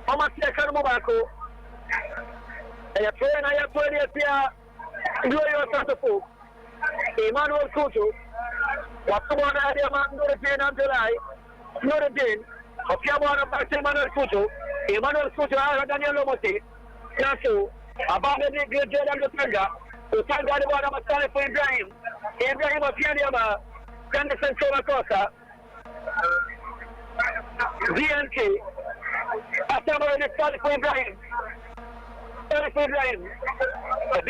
Omatia Carmobako. I have 20 here. Do your Emmanuel Kutu, what's the one idea man do the pain until I know the din of Yamana back to Emmanuel Kutu, I heard Daniel Lomosi, Nasu, about the great Jordan Lutanga, who thank God about a story for Ibrahim of Yama, Anderson Somacosa, DNK, after the story for Ibrahim. They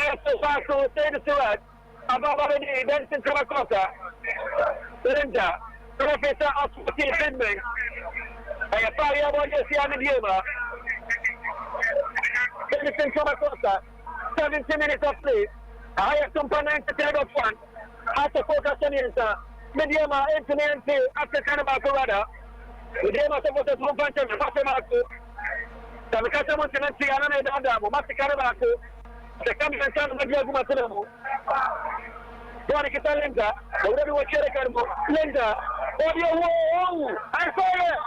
are so far to say the Surat. About the Benson Kamakosa, Linda, Professor of Finman, I have probably about to see Medeama. Benson Kamakosa, 17 minutes of play. I have some finance to tell of one. After focus on the Medeama, Anthony, after Kanabaka, Medeama supposed to move on to the Matamako. The Mikasa Montanasi, Anna, Master Kanabako. The coming and son of the Gumatamo. Monica Linda, already was Cherokee. Linda, oh, I saw it.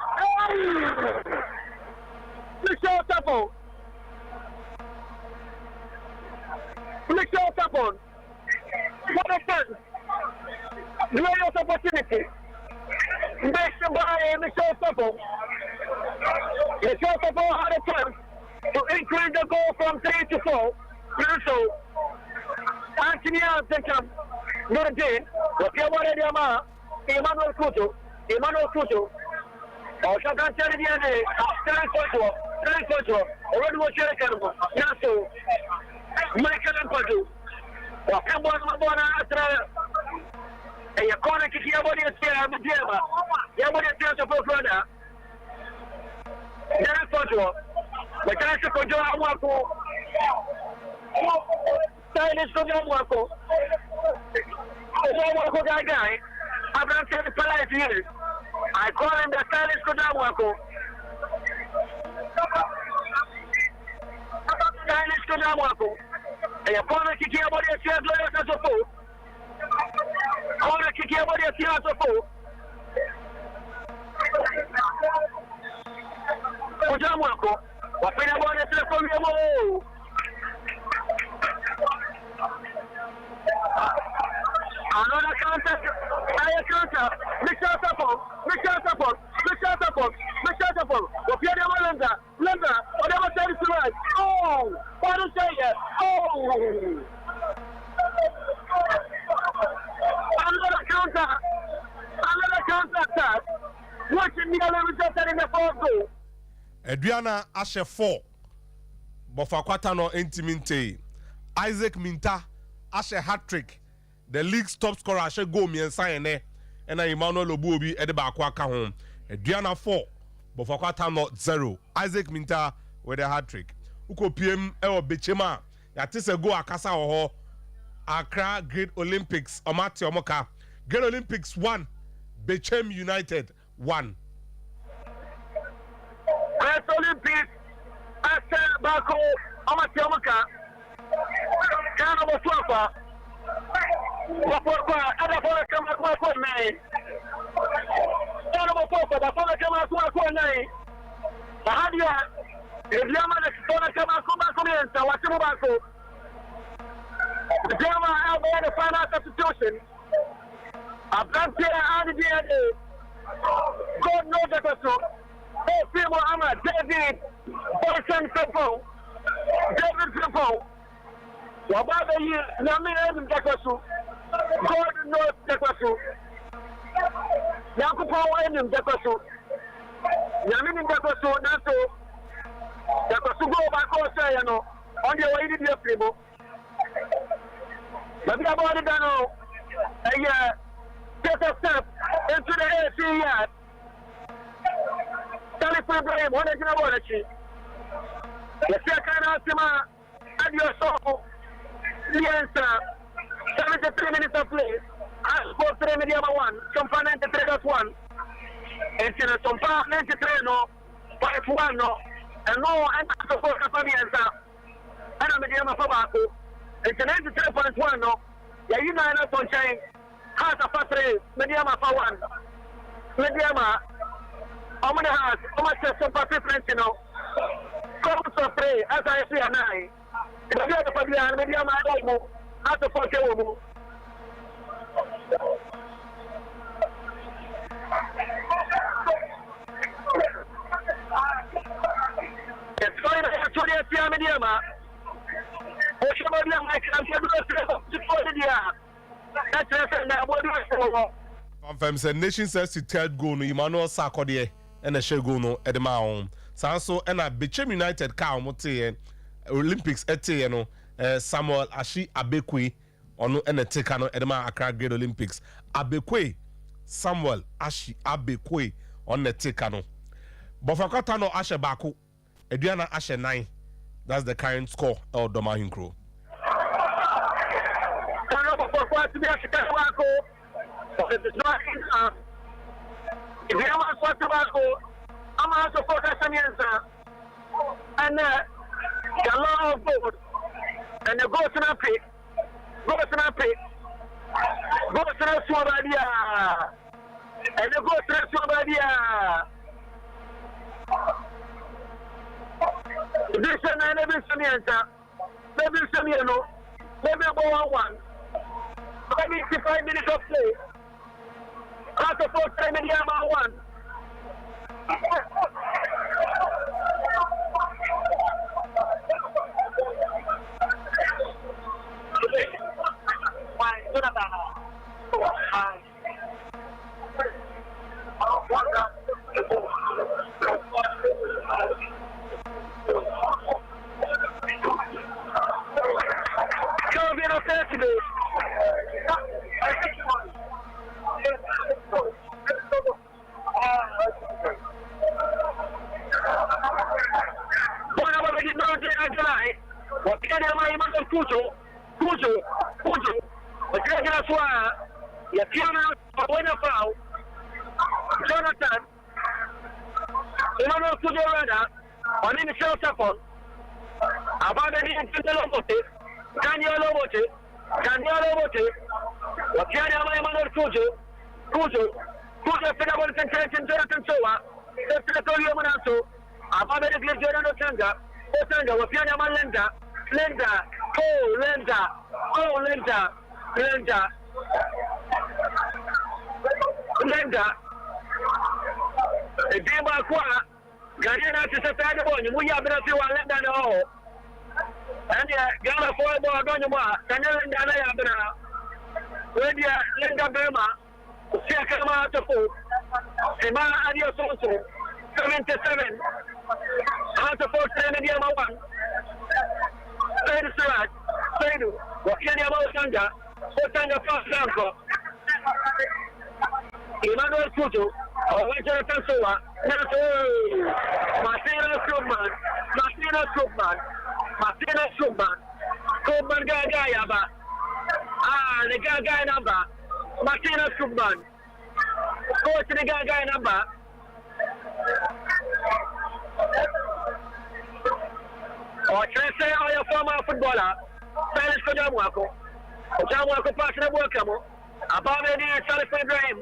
Michelle Tapon. Michelle Tapon. What a chance. Glorious opportunity. Based by Michelle Tapon. Michelle Tapon had a chance to increase the goal from 3 to 4. So, Anthony Alcantara, not again, what you want to do, Emmanuel Kutu, or Shakan Telediane, Telefoto, already was Cherokee, Nasu, Michael and Padu, or Cambona after a corner kick, Yabody at Medeama, Yabody at Brother, Telefoto, but that's a Kojo. Stylish for Yamwako. That guy. I've not said it for life years. I call him the stylish for Yamwako. Stylish for Yamwako. And your corner kick your body at your glorious as a fool. Corner kick your body at your as a fool. Ujamwako, wapenda bwana telefoni ya mo. Another counter, higher counter, Michelle Sapon. Wapenda Lenda, whatever time is right. Oh, what is that? Oh. Another counter attack. Watching the other resulted in the fourth goal. Adriana Ashe 4. Bofakwata no Intiminte. Isaac Minta Ashe hat-trick. The league's top scorer Ashe goal miensa ene. And Emmanuel Obuobi ede bakwa ka home. Adriana 4. Bofakwata no 0. Isaac Minta with a hat-trick. Uko PM ewo Bechema. Yatise go akasa oho. Accra Great Olympics. Omati Omoka. Great Olympics 1. Bechem United 1. Great Olympics. Asa Bako. Omati Omoka. Kano Boswafa. Wapokwa. Adafona kama kwa nai. Kano Boswafa. Adafona kama kwa nai. Bahadia. Medeama na kitona kama kwa miensa. Wasimu Bako. Medeama out there the final substitution. Abdante and the God knows that also. Oh, people, David Bolson Temple. David Temple. Wababa yi nami em dakasu. God knows dakasu. Yakupo em dakasu. Nami dakasu naso. Dakasu go back also you know. On the way to the primo. But about it now. Take a step into the AC yard. Telephone Ibrahim, what is your word? The second Asima, and your soul. Yes, 73 minutes of play. I scored 3 Medeama 1, Sompa 93.1. And Sompa 93 no, 5-1 no. And no, and I support Fabianza. And I'm Medeama Fabaco. It's 93.1 no. Yeah, you know, I'm not saying. Has a factory, Medeama for 1. Medeama, how many has? How much is some difference, you know? Come to 3, as I see a 9. If you have the Fabian, Medeama, I don't move. As a 4 move. It's going to actually see a Medeama. I can't get Confirm said nation says to third goal no Emmanuel Sarkodie and a share goal no edema on. Sanso and a Bechem United car mote Olympics ete no Samuel Ashi Abekwe ono and a take no edema Accra Great Olympics. Abekwe Samuel Ashi Abekwe on the take no. Bofakota no Ashe Baku. Adriana Ashe 9. That's the current score of Doma Hinkro. To be a Chicago, but it is not enough. If you want to tobacco, I'm also for Casamianza. And the law of vote, and the goes in a pit, goes to the Swabadia, and the goes to the Swabadia. This is an Samianza, maybe Samiano, maybe 1. 55 minutes of play. After 4 time Medeama 1. Calvin offensively. Jonathan, Emmanuel Kujorada, on in the show support. About the Lobote, Daniel Lobote, Emmanuel Kujo, Federal Contention, Jonathan Soa, Secretary Monato, Ababa de Gilgera no Tanga. Otanga, Wapiana Lenda. Lenda. Oh, Lenda. Oh, Lenda. Lenda. Lenda. A Dima Qua. Gardena to Satana Bonnie. We have been a few Lenda no. And Gala for the Donuma. Tanel and Dana Abena. When you Lenda Burma. Siakama to food. Emma Adios also. 77. Out of 4 Medeama 1. Pedro Surat. Pedro. Wakiana Mosanga. Otanga first sample. Emmanuel Kuto. Original Tansoa. Martina Subman. Martina Subman. Martina Subman. Subman Gagayaba. Ah, the Gaga number. Martina Subman. Go to the Gaga number. Or Chelsea or your former footballer. Spanish for Jamwako. Jamwako passing the workamo. Above the Salif Ibrahim.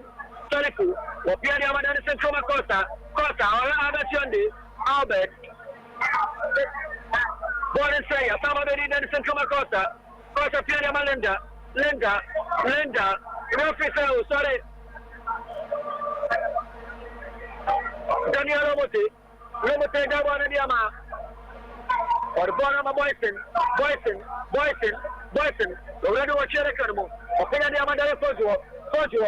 Salifu. Or Pierre Yamadani Centroma Costa. Costa or Albert Yondi. Albert. Gordon Sayer. Some of the Dani Centroma Costa. Costa Pierre Yamalenda. Linda. Referee, sorry. Daniel Robote, Gawan and Yama. Or Bonama Boyson. Already watch Cherekanamo. Opinion Yamada Fojo. Fojo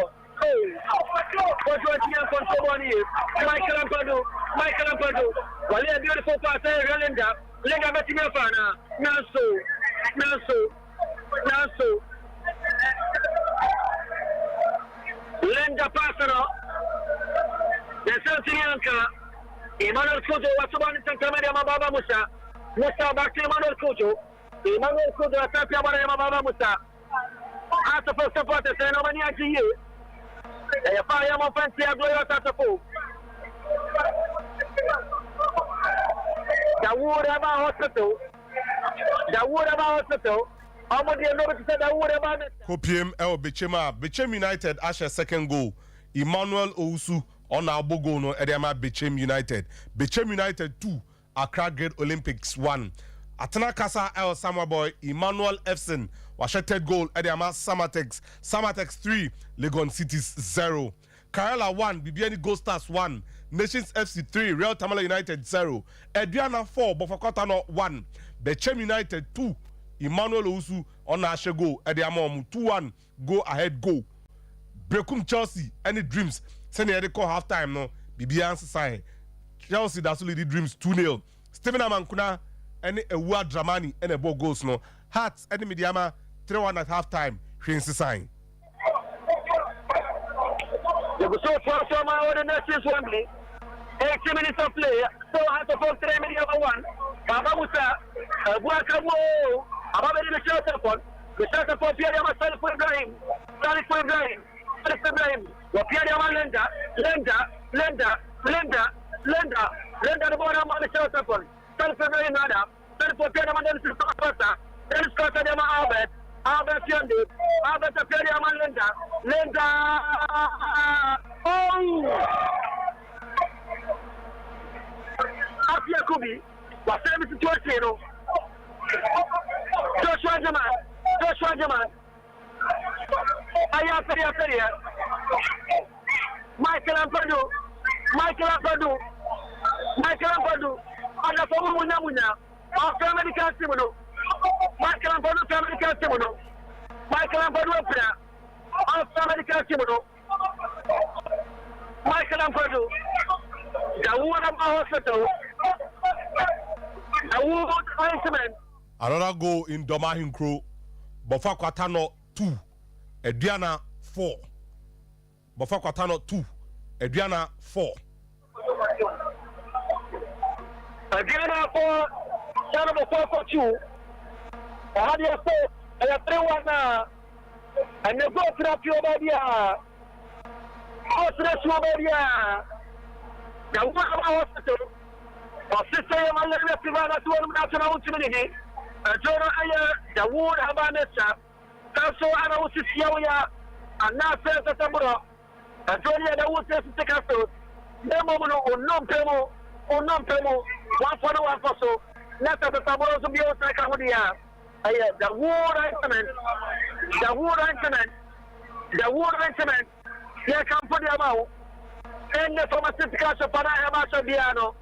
from someone is. Michael Ampadu. Well, a beautiful pass, Linda. Linda Matimafana. Nanso. Linda Passano. The Santianca, Emmanuel Kujo, what's about in Santa Maria Baba Musa? Musa back to Emmanuel Kujo. Emmanuel Kujo, Santa Maria Baba Musa. After first supporters, and no money to you. A fire of fancy, I blow out at the pool. The wood about hospital. How much do you know to say the wood about it? Kopiem El Bechem United, Asher second goal. Emmanuel Ousu. On our Bogo no Medeama Bechem United. Bechem United 2, Accra Great Olympics 1. Atana Kasa El Sama Boy, Emmanuel Efson, Washeted goal, Medeama Samatex 3, Legon Cities 0. Karela 1, Bibiani Gold Stars 1, Nations FC 3, Real Tamale United 0. Edriana 4, Bofakotano 1, Bechem United 2, Emmanuel Ousu on Ashe goal, Medeama 2-1, go ahead goal. Brekum Chelsea, any dreams? Send the call half time no. Bibian sign. Chelsea that's only the dreams 2-0. Stephen Amankuna any a word Dramani and a ball goals no. Hearts any Medeama 3-1 at half time. Hence sign. You go so far from my order next Wembley. 80 minutes of play. So I have to fall 3 Medeama 1. Baba Musa. Buakamo. Ababa the shot upon. The shot upon Pierre Salif Ibrahim. Wapiana Lenda, the bottom of the shot upon. Salif Nada, Salif Piana Mandel Costa, then Scotta Dema Albert Yondi, Albert Piana Lenda. Oh! Apia Kubi, was 70-20. Joshua Jaman. Ayaperia. Michael Ampadu. And the former Muna. Our family Casimono. Michael Ampadu. Our family Casimono. Michael Ampadu. The wood of our hospital. The wood ointment. Another goal in Domahin Crow. Bofakwatano 2. Ediana 4. Bofakwatano 2. Ediana 4. Ediana 4. Number 4 for 2. I had your 4. I have 3-1 now. And you go to the Piobadia. Go to the Piobadia. The one of our hospital. Or sister, I'm going to have to know Jonah Ayer, the wood of Vanessa, Tanso Anna and now says the Tamura, and Johnny the wood says to take us to Nemono or no Temo, on Nampemo, one for the one for so. Let the Tabos of the Otacadia. The war instrument, the war instrument, the war instrument. Here come for the amount. And the pharmaceutical supply of Biano.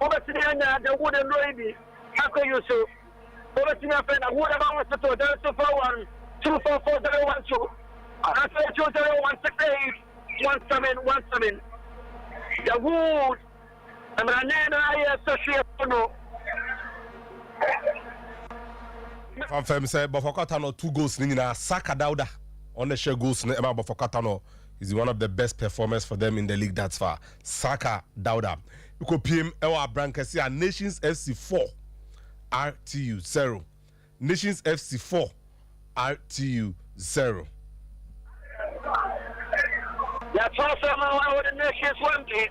Over to the wooden lady. How can you so? Over to your friend, I would have hospital. There's 241 244 I say 20168 The wood. I'm running. I associate. Fam say Bafokata no 2 goals ni na Saka Dauda on the share goals na Emma Bafokata no is one of the best performers for them in the league that's far. Saka Dauda. You could PM Ewa Brankesi and Nations FC 4 RTU 0. Nations FC 4 RTU 0. That's also how the Nations 1 team.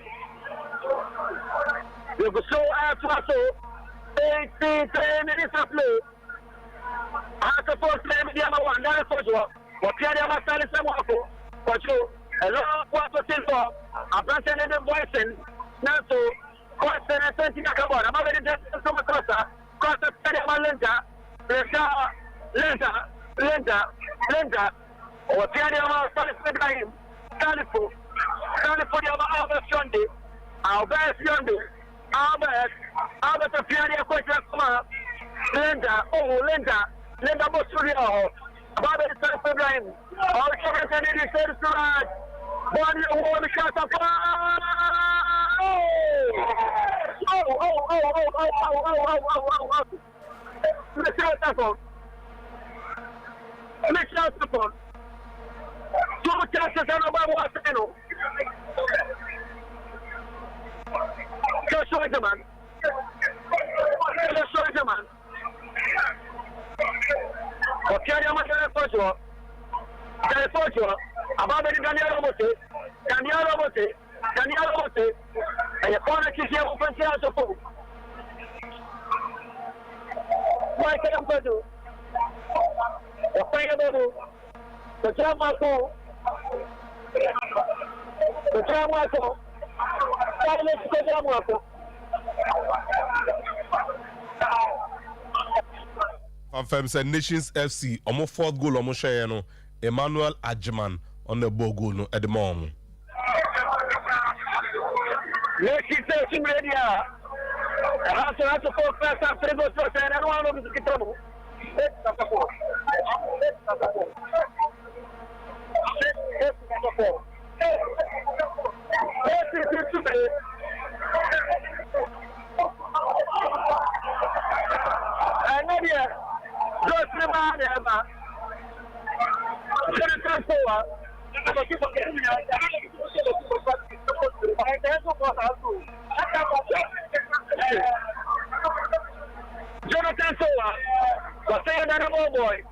You go so after 83 minutes of play. After first time, Medeama one, that is for sure. But Medeama started somewhere for you. A long quarter silver. I'm presenting the voicing. Now, so, question and sending a carbon. I'm already just so much closer. Question Medeama Lenta. Or Medeama started to him. California, Albert Sunday. Albert the Piania question. Linda Bosurio, about the time for Brian. All the Kennedy says to us, one war the shot of let's shout the phone. Let's shout the phone. 2 chances and about what's the just show the man. Okay, I'm going to put you up. About the Daniel Robote, and your corner is here open sales of food. Why can I put you? The Payable, the Jamaco, silence the Jamaco. Fam said Nations FC almost 4th goal almost share no Emmanuel Ajman on the ball goal no at the moment. Nations FC ready. I have to 4 pass after 3 goals and I don't want to get trouble. Let's Just remind them, Jonathan Soa, was saying that a boy.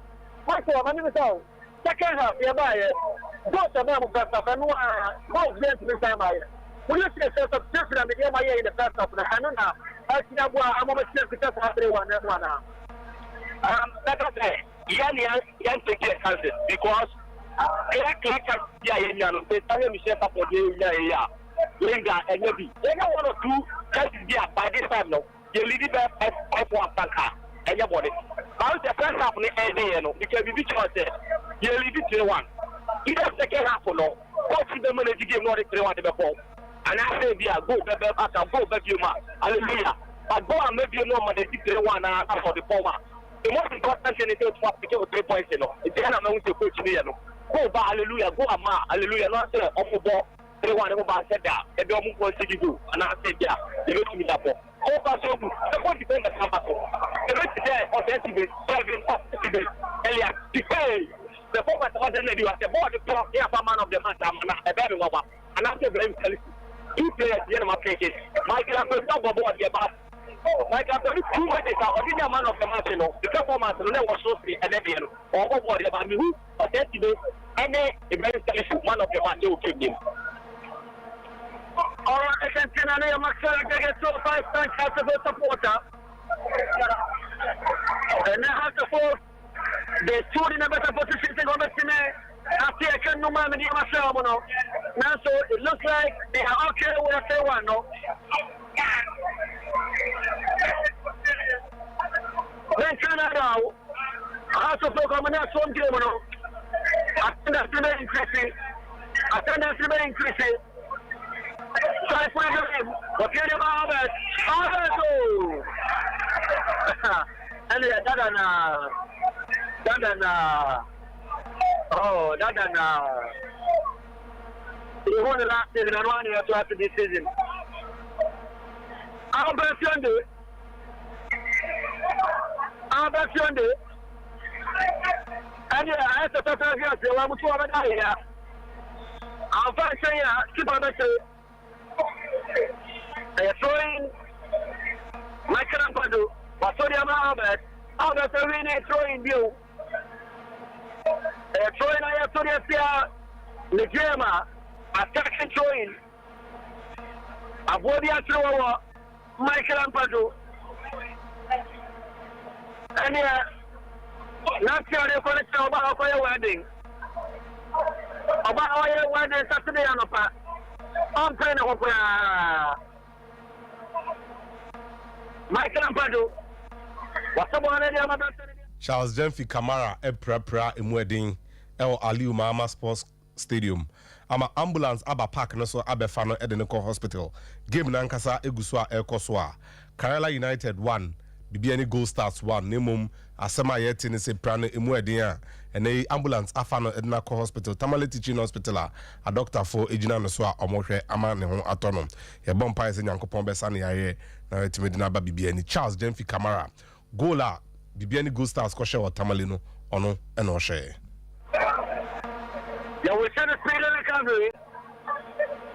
What's up? I'm in the town. Second half, you're by it. Both of them got up and both went to the same area. We used to set up different in the first half of the Hanuna. I see that I'm almost here to just have 1 now. That's okay. Young take chances because I can't Linda and Nebi. They don't want to do just by this time now. You leave it as one banker and your body. How's the first half of the end? Because we beat yourself. You leave it to 1. Either second half or no. What's the money to give more than 3 before? And I say, go back, you man. Hallelujah. But go and maybe no more than 1 for the former. The most important thing is to pick up 3 points. It's the end of the coach. Go back, hallelujah. Go and hallelujah. Not say, off the ball. 3-1 over said that. They don't move on to do. And I said, yeah, they look to me that ball. Over so good. The point is going to come back. The rest is there, offensive, offensive, Elia, the former ordinary was the board of the man of the match. A very over. And after very 2 players, the end of my cases. Michael, I'm going to talk about the about. Michael, I'm 2 matches. Ordinary man of the match, the performance was so free and every or what about me who offensive, and a very man of the match who came in. All right, attention, I am Maxwell. I get 5 times after the supporter. And now after 4, they stood in a better position to go back to me. After I can no man, Medeama now, so it looks like they are okay with a 1 no. Then Canada, also coming out from Germany. Attendance remain increasing. Attendance remain increasing. Try for him. Okay, Harvard. And he won the last season and 1 year to after this season. Albert Sunday. And I have to talk to you. I'm going to here. I'm going to say, keep on the they are throwing Michael Ampadu, but Medeama Albert really throwing you. They are throwing Medeama, attacking throwing. Avoid the throw Michael Ampadu. And not sure they're going to tell about our wedding. About our wedding Saturday on the path. I'm playing Michael Ampadu. What's up, Charles Jemfi Kamara Pra Imwedin El Aliu Mahama Sports Stadium. Ama ambulance aba park no so abe fano Edeniko Hospital. Game nankasa eguswa ekoswa. Kerala United 1. Bibiani Gold Stars 1. Nemum asema yeti ni se prane Imwedin ya. Ene ambulance afano Edeniko Hospital. Tamale Teaching Hospital a doctor for ejina no so omohwe ama ne ho atono. Ye bompa ese nyankopon be sane yaye na wetimedina ba bibiani Charles Jemfi Kamara. Gola bibiani Gold Stars ko shewo tamale no ono ene o hwe. Yeah, we send a speed in the country.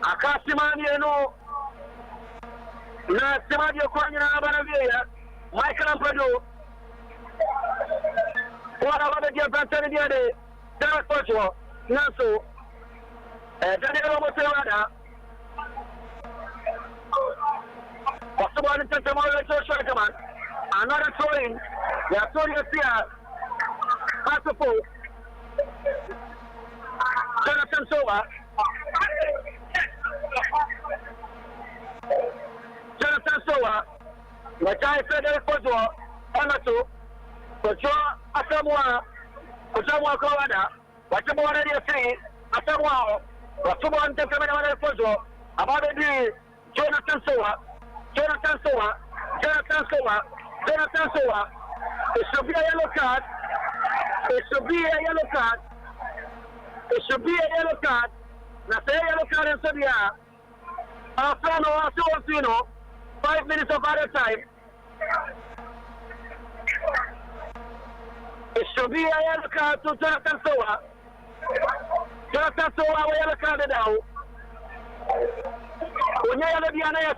I can't see my no. Now, see my dear Quanya, Michael Ampadu. What about the dear Pantani the other? That's what you want. Not so. Daniel Motorada. What's the one in Tantamara to Shakaman? Another throwing. They are throwing a fear. Pass the post. Jonathan Sompa. The guy said that for Joe, Amato, for Joe Asamoah, for Samoa Kawada, what you want to say, Asamoah, what someone takes a minute for Joe, about the Jonathan Sompa. It should be a yellow card. It should be a yellow card. Now, say yellow card in Serbia. After 5 minutes of other time. It should be a yellow card to Jonathan Sompa. Jonathan Sompa will yellow card now. When you have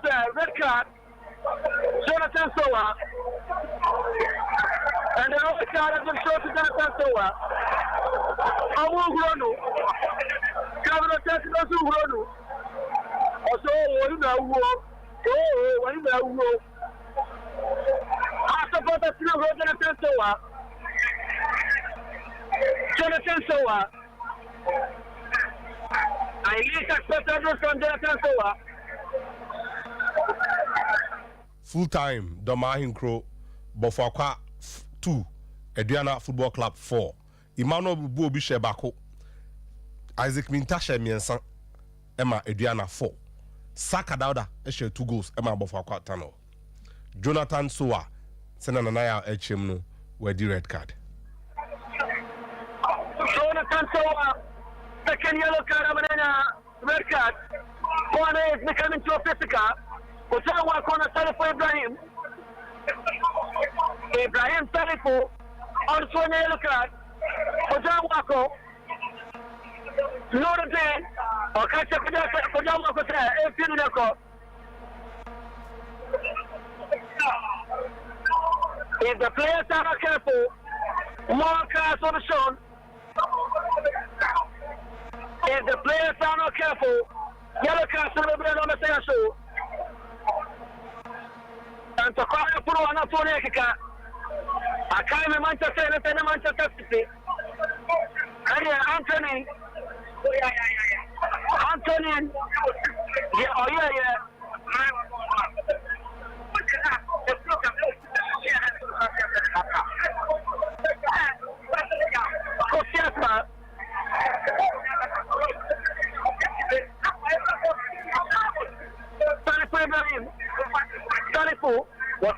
the red card, Jonathan Sompa. And the other card has been shown to Jonathan Sompa. Amugrono. Governor Tesla Zugrono. Also, what is that? What is that? I suppose that's still Jonathan Sompa. I least expect others from Jonathan Sompa. Full time, Domahin Crow, Bofakwa 2, Adriana Football Club 4. Emmanuel Bubu Bako, Isaac Mintasha Miensan, Emma Adriana 4. Saka Dauda, 2 goals, Emma Bofakwa Tano. Jonathan Sompa, Senanaya HM were the red card. Jonathan Sompa, second yellow card, red card. One is becoming too physical. Ojawa corner started for Ibrahim. Ibrahim started for on yellow card. Ojawa Notre Dame. Okacha Ojawa Kotra. If the players are not careful, more cards will be shown. If the players are not careful, yellow cards will be on the same show. And to call you for one of the I can't Manchester and Manchester City. And Anthony. Yeah.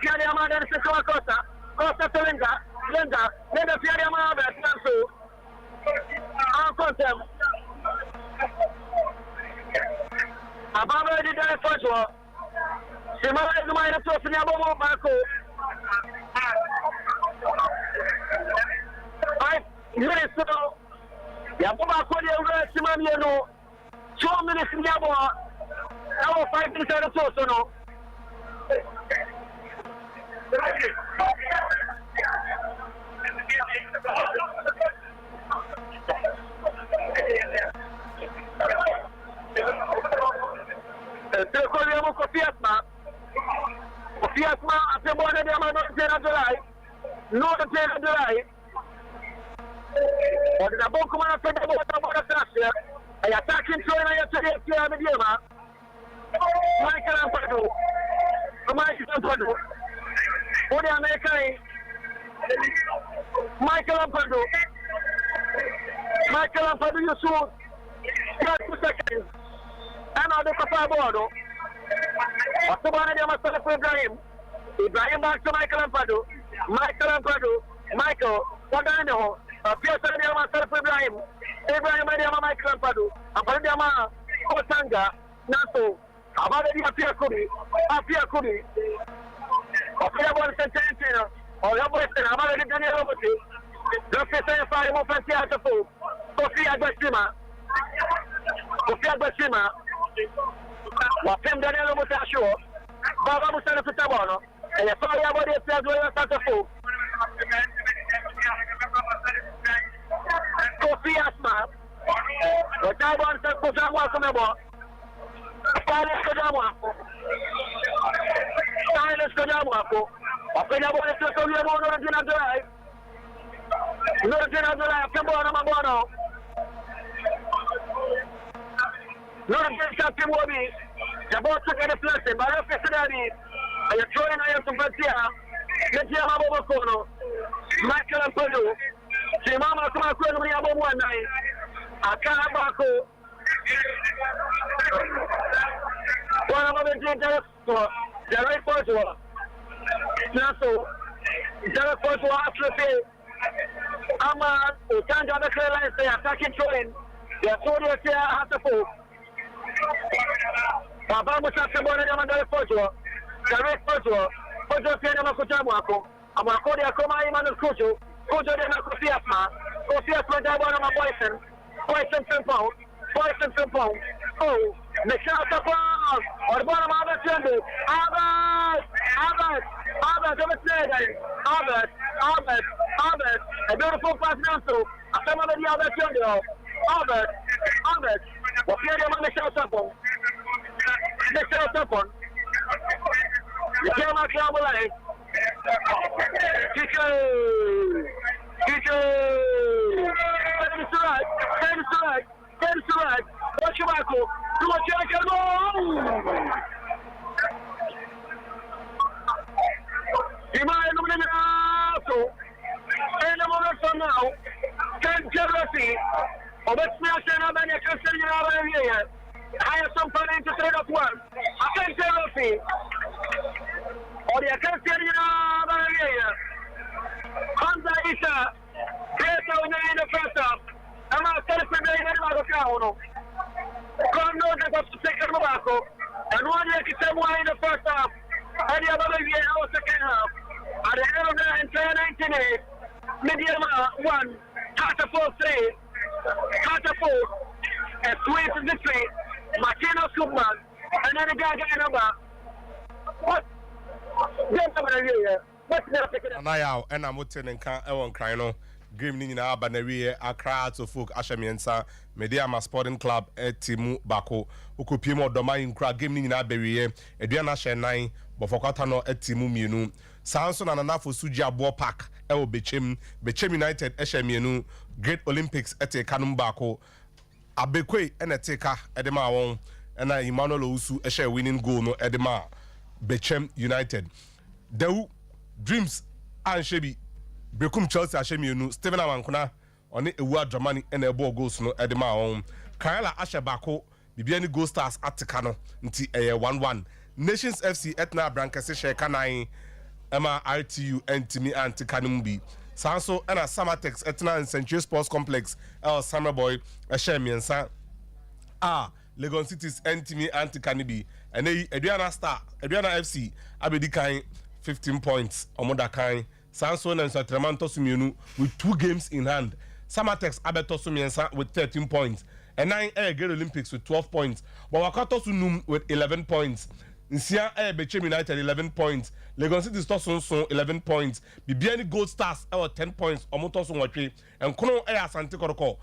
Medeama then is Costa to Linda, Medeama so I'll contempt. Ababa did that first one. Simon is my top in Yabo Marco. Minutes ago, Yaboma Kodia, Simon, 2 minutes in Yabo. Now 5 minutes at a toast, no. Fiasma, after more than the no the plane of July. But the Bokuman said about the Sasha, I attack him to Medeama. Michael Ampado. Michael Ampado. What are they? Michael Ampado. Michael Ampado, you shoot 2 seconds. And now the Capabodo. What's the one of them for Ibrahim? Ibrahim back to Michael Ampado. Michael, what I know? Pierce Medeama for Ibrahim. Ibrahim Medeama Michael Ampado. Ampado Kosanga. Nato. About the Apia Kudi. Apia Bon Santana. Or Western. About the Daniel Robotti. Dr. Sayafari Mofantia Tapo. Sofia Bashima. Wapem Daniel Mutasho. Baba Musana Fitabono. And a sorry about the Santa Fo. Sofia Asma. What I want to put on welcome about. Silence Kodamako. Opena Bona to Sonia Mono and Dinadrai. No Dinadrai, Cabono. No Captain Wobby. The boat took a blessing, but I'm Fessadani. I am throwing I am some Batia. Medeama Bobocono. Michael Ampado. Simama Kumakuni Abo 1 night. Akabako. One of the gentlemen, the right first one. Naso, the first one after Ama, can't have a clear line, say attacking train. They are soldiers here at the folk. Papa was after one of them under the first one. The right first one. First one, Pianama Kutamako. Amakodia Koma Iman Kujo. Kujo de Makofiasma. Kofiasma, that one of my boyfriend. Boyfriend from phone. Oh, Michelle Tapon, or one of our friends. Albert, a beautiful pass now. Some of the other children. Albert, what you're doing, Michelle Tapon. You came out Camelot. Teacher. That is right. Watch your Michael. Do what you can go. You might know and the moment from now, can jealousy. Or let's now send up and I can send you out of here. I have some fun to trade up one. I can jealousy. Or I can send you out of here. Hamza Isha. Better in the first half. I'm not celebrating Marocano. Come on, that's the second Morocco. And one year to someone in the first half. And the other year, our second half. At the end of the entire 98, Medeama 1, Tata 4-3, Tata 4, and sweet victory, Martino Subman, and then the guy getting number. What? What's the and I'm and can't crying. Game ni nyina aba na wiye Accra to folk Ashamiensa Medeama Sporting Club Timu Bako okopiem odoma inkra game ni nyina ba wiye eduana hye nan bofokwata no Timu mienu sanso na nanafo suji abo park wo Bechem United mienu Great Olympics kanum Bako abekwe ene teka edema won na Emmanuel Owusu winning goal no edema Bechem United Dew Dreams anshebi Brekum Chelsea Ashemienu, Steven Amankuna, on it a word Germany and a ball goes no Edema home. Kaila Ashabako, Bibiani Gold Stars at Tekano, Nti 1-1. Nations FC Etna Brancas Kanai, Emma ITU Ntimi anti Kanumbi. Sanso and a Samatex Etna and Century Sports Complex Summer Boy Shemiansa. Legon City's Ntimi anti Kanibi. And Adriana FC Abedi Kain 15 points. Omoda Kain. Sanso and Satramanto Sumiunu with 2 games in hand. Samatex Abeto Sumiansa with 13 points. And 9 Great Olympics with 12 points. Wawakato Sunum with 11 points. Nsia Bechem United 11 points. Legon City Tosun 11 points. Bibiani Gold Stars 10 points. Omotosun Watwe. And Kono Asante Koroko.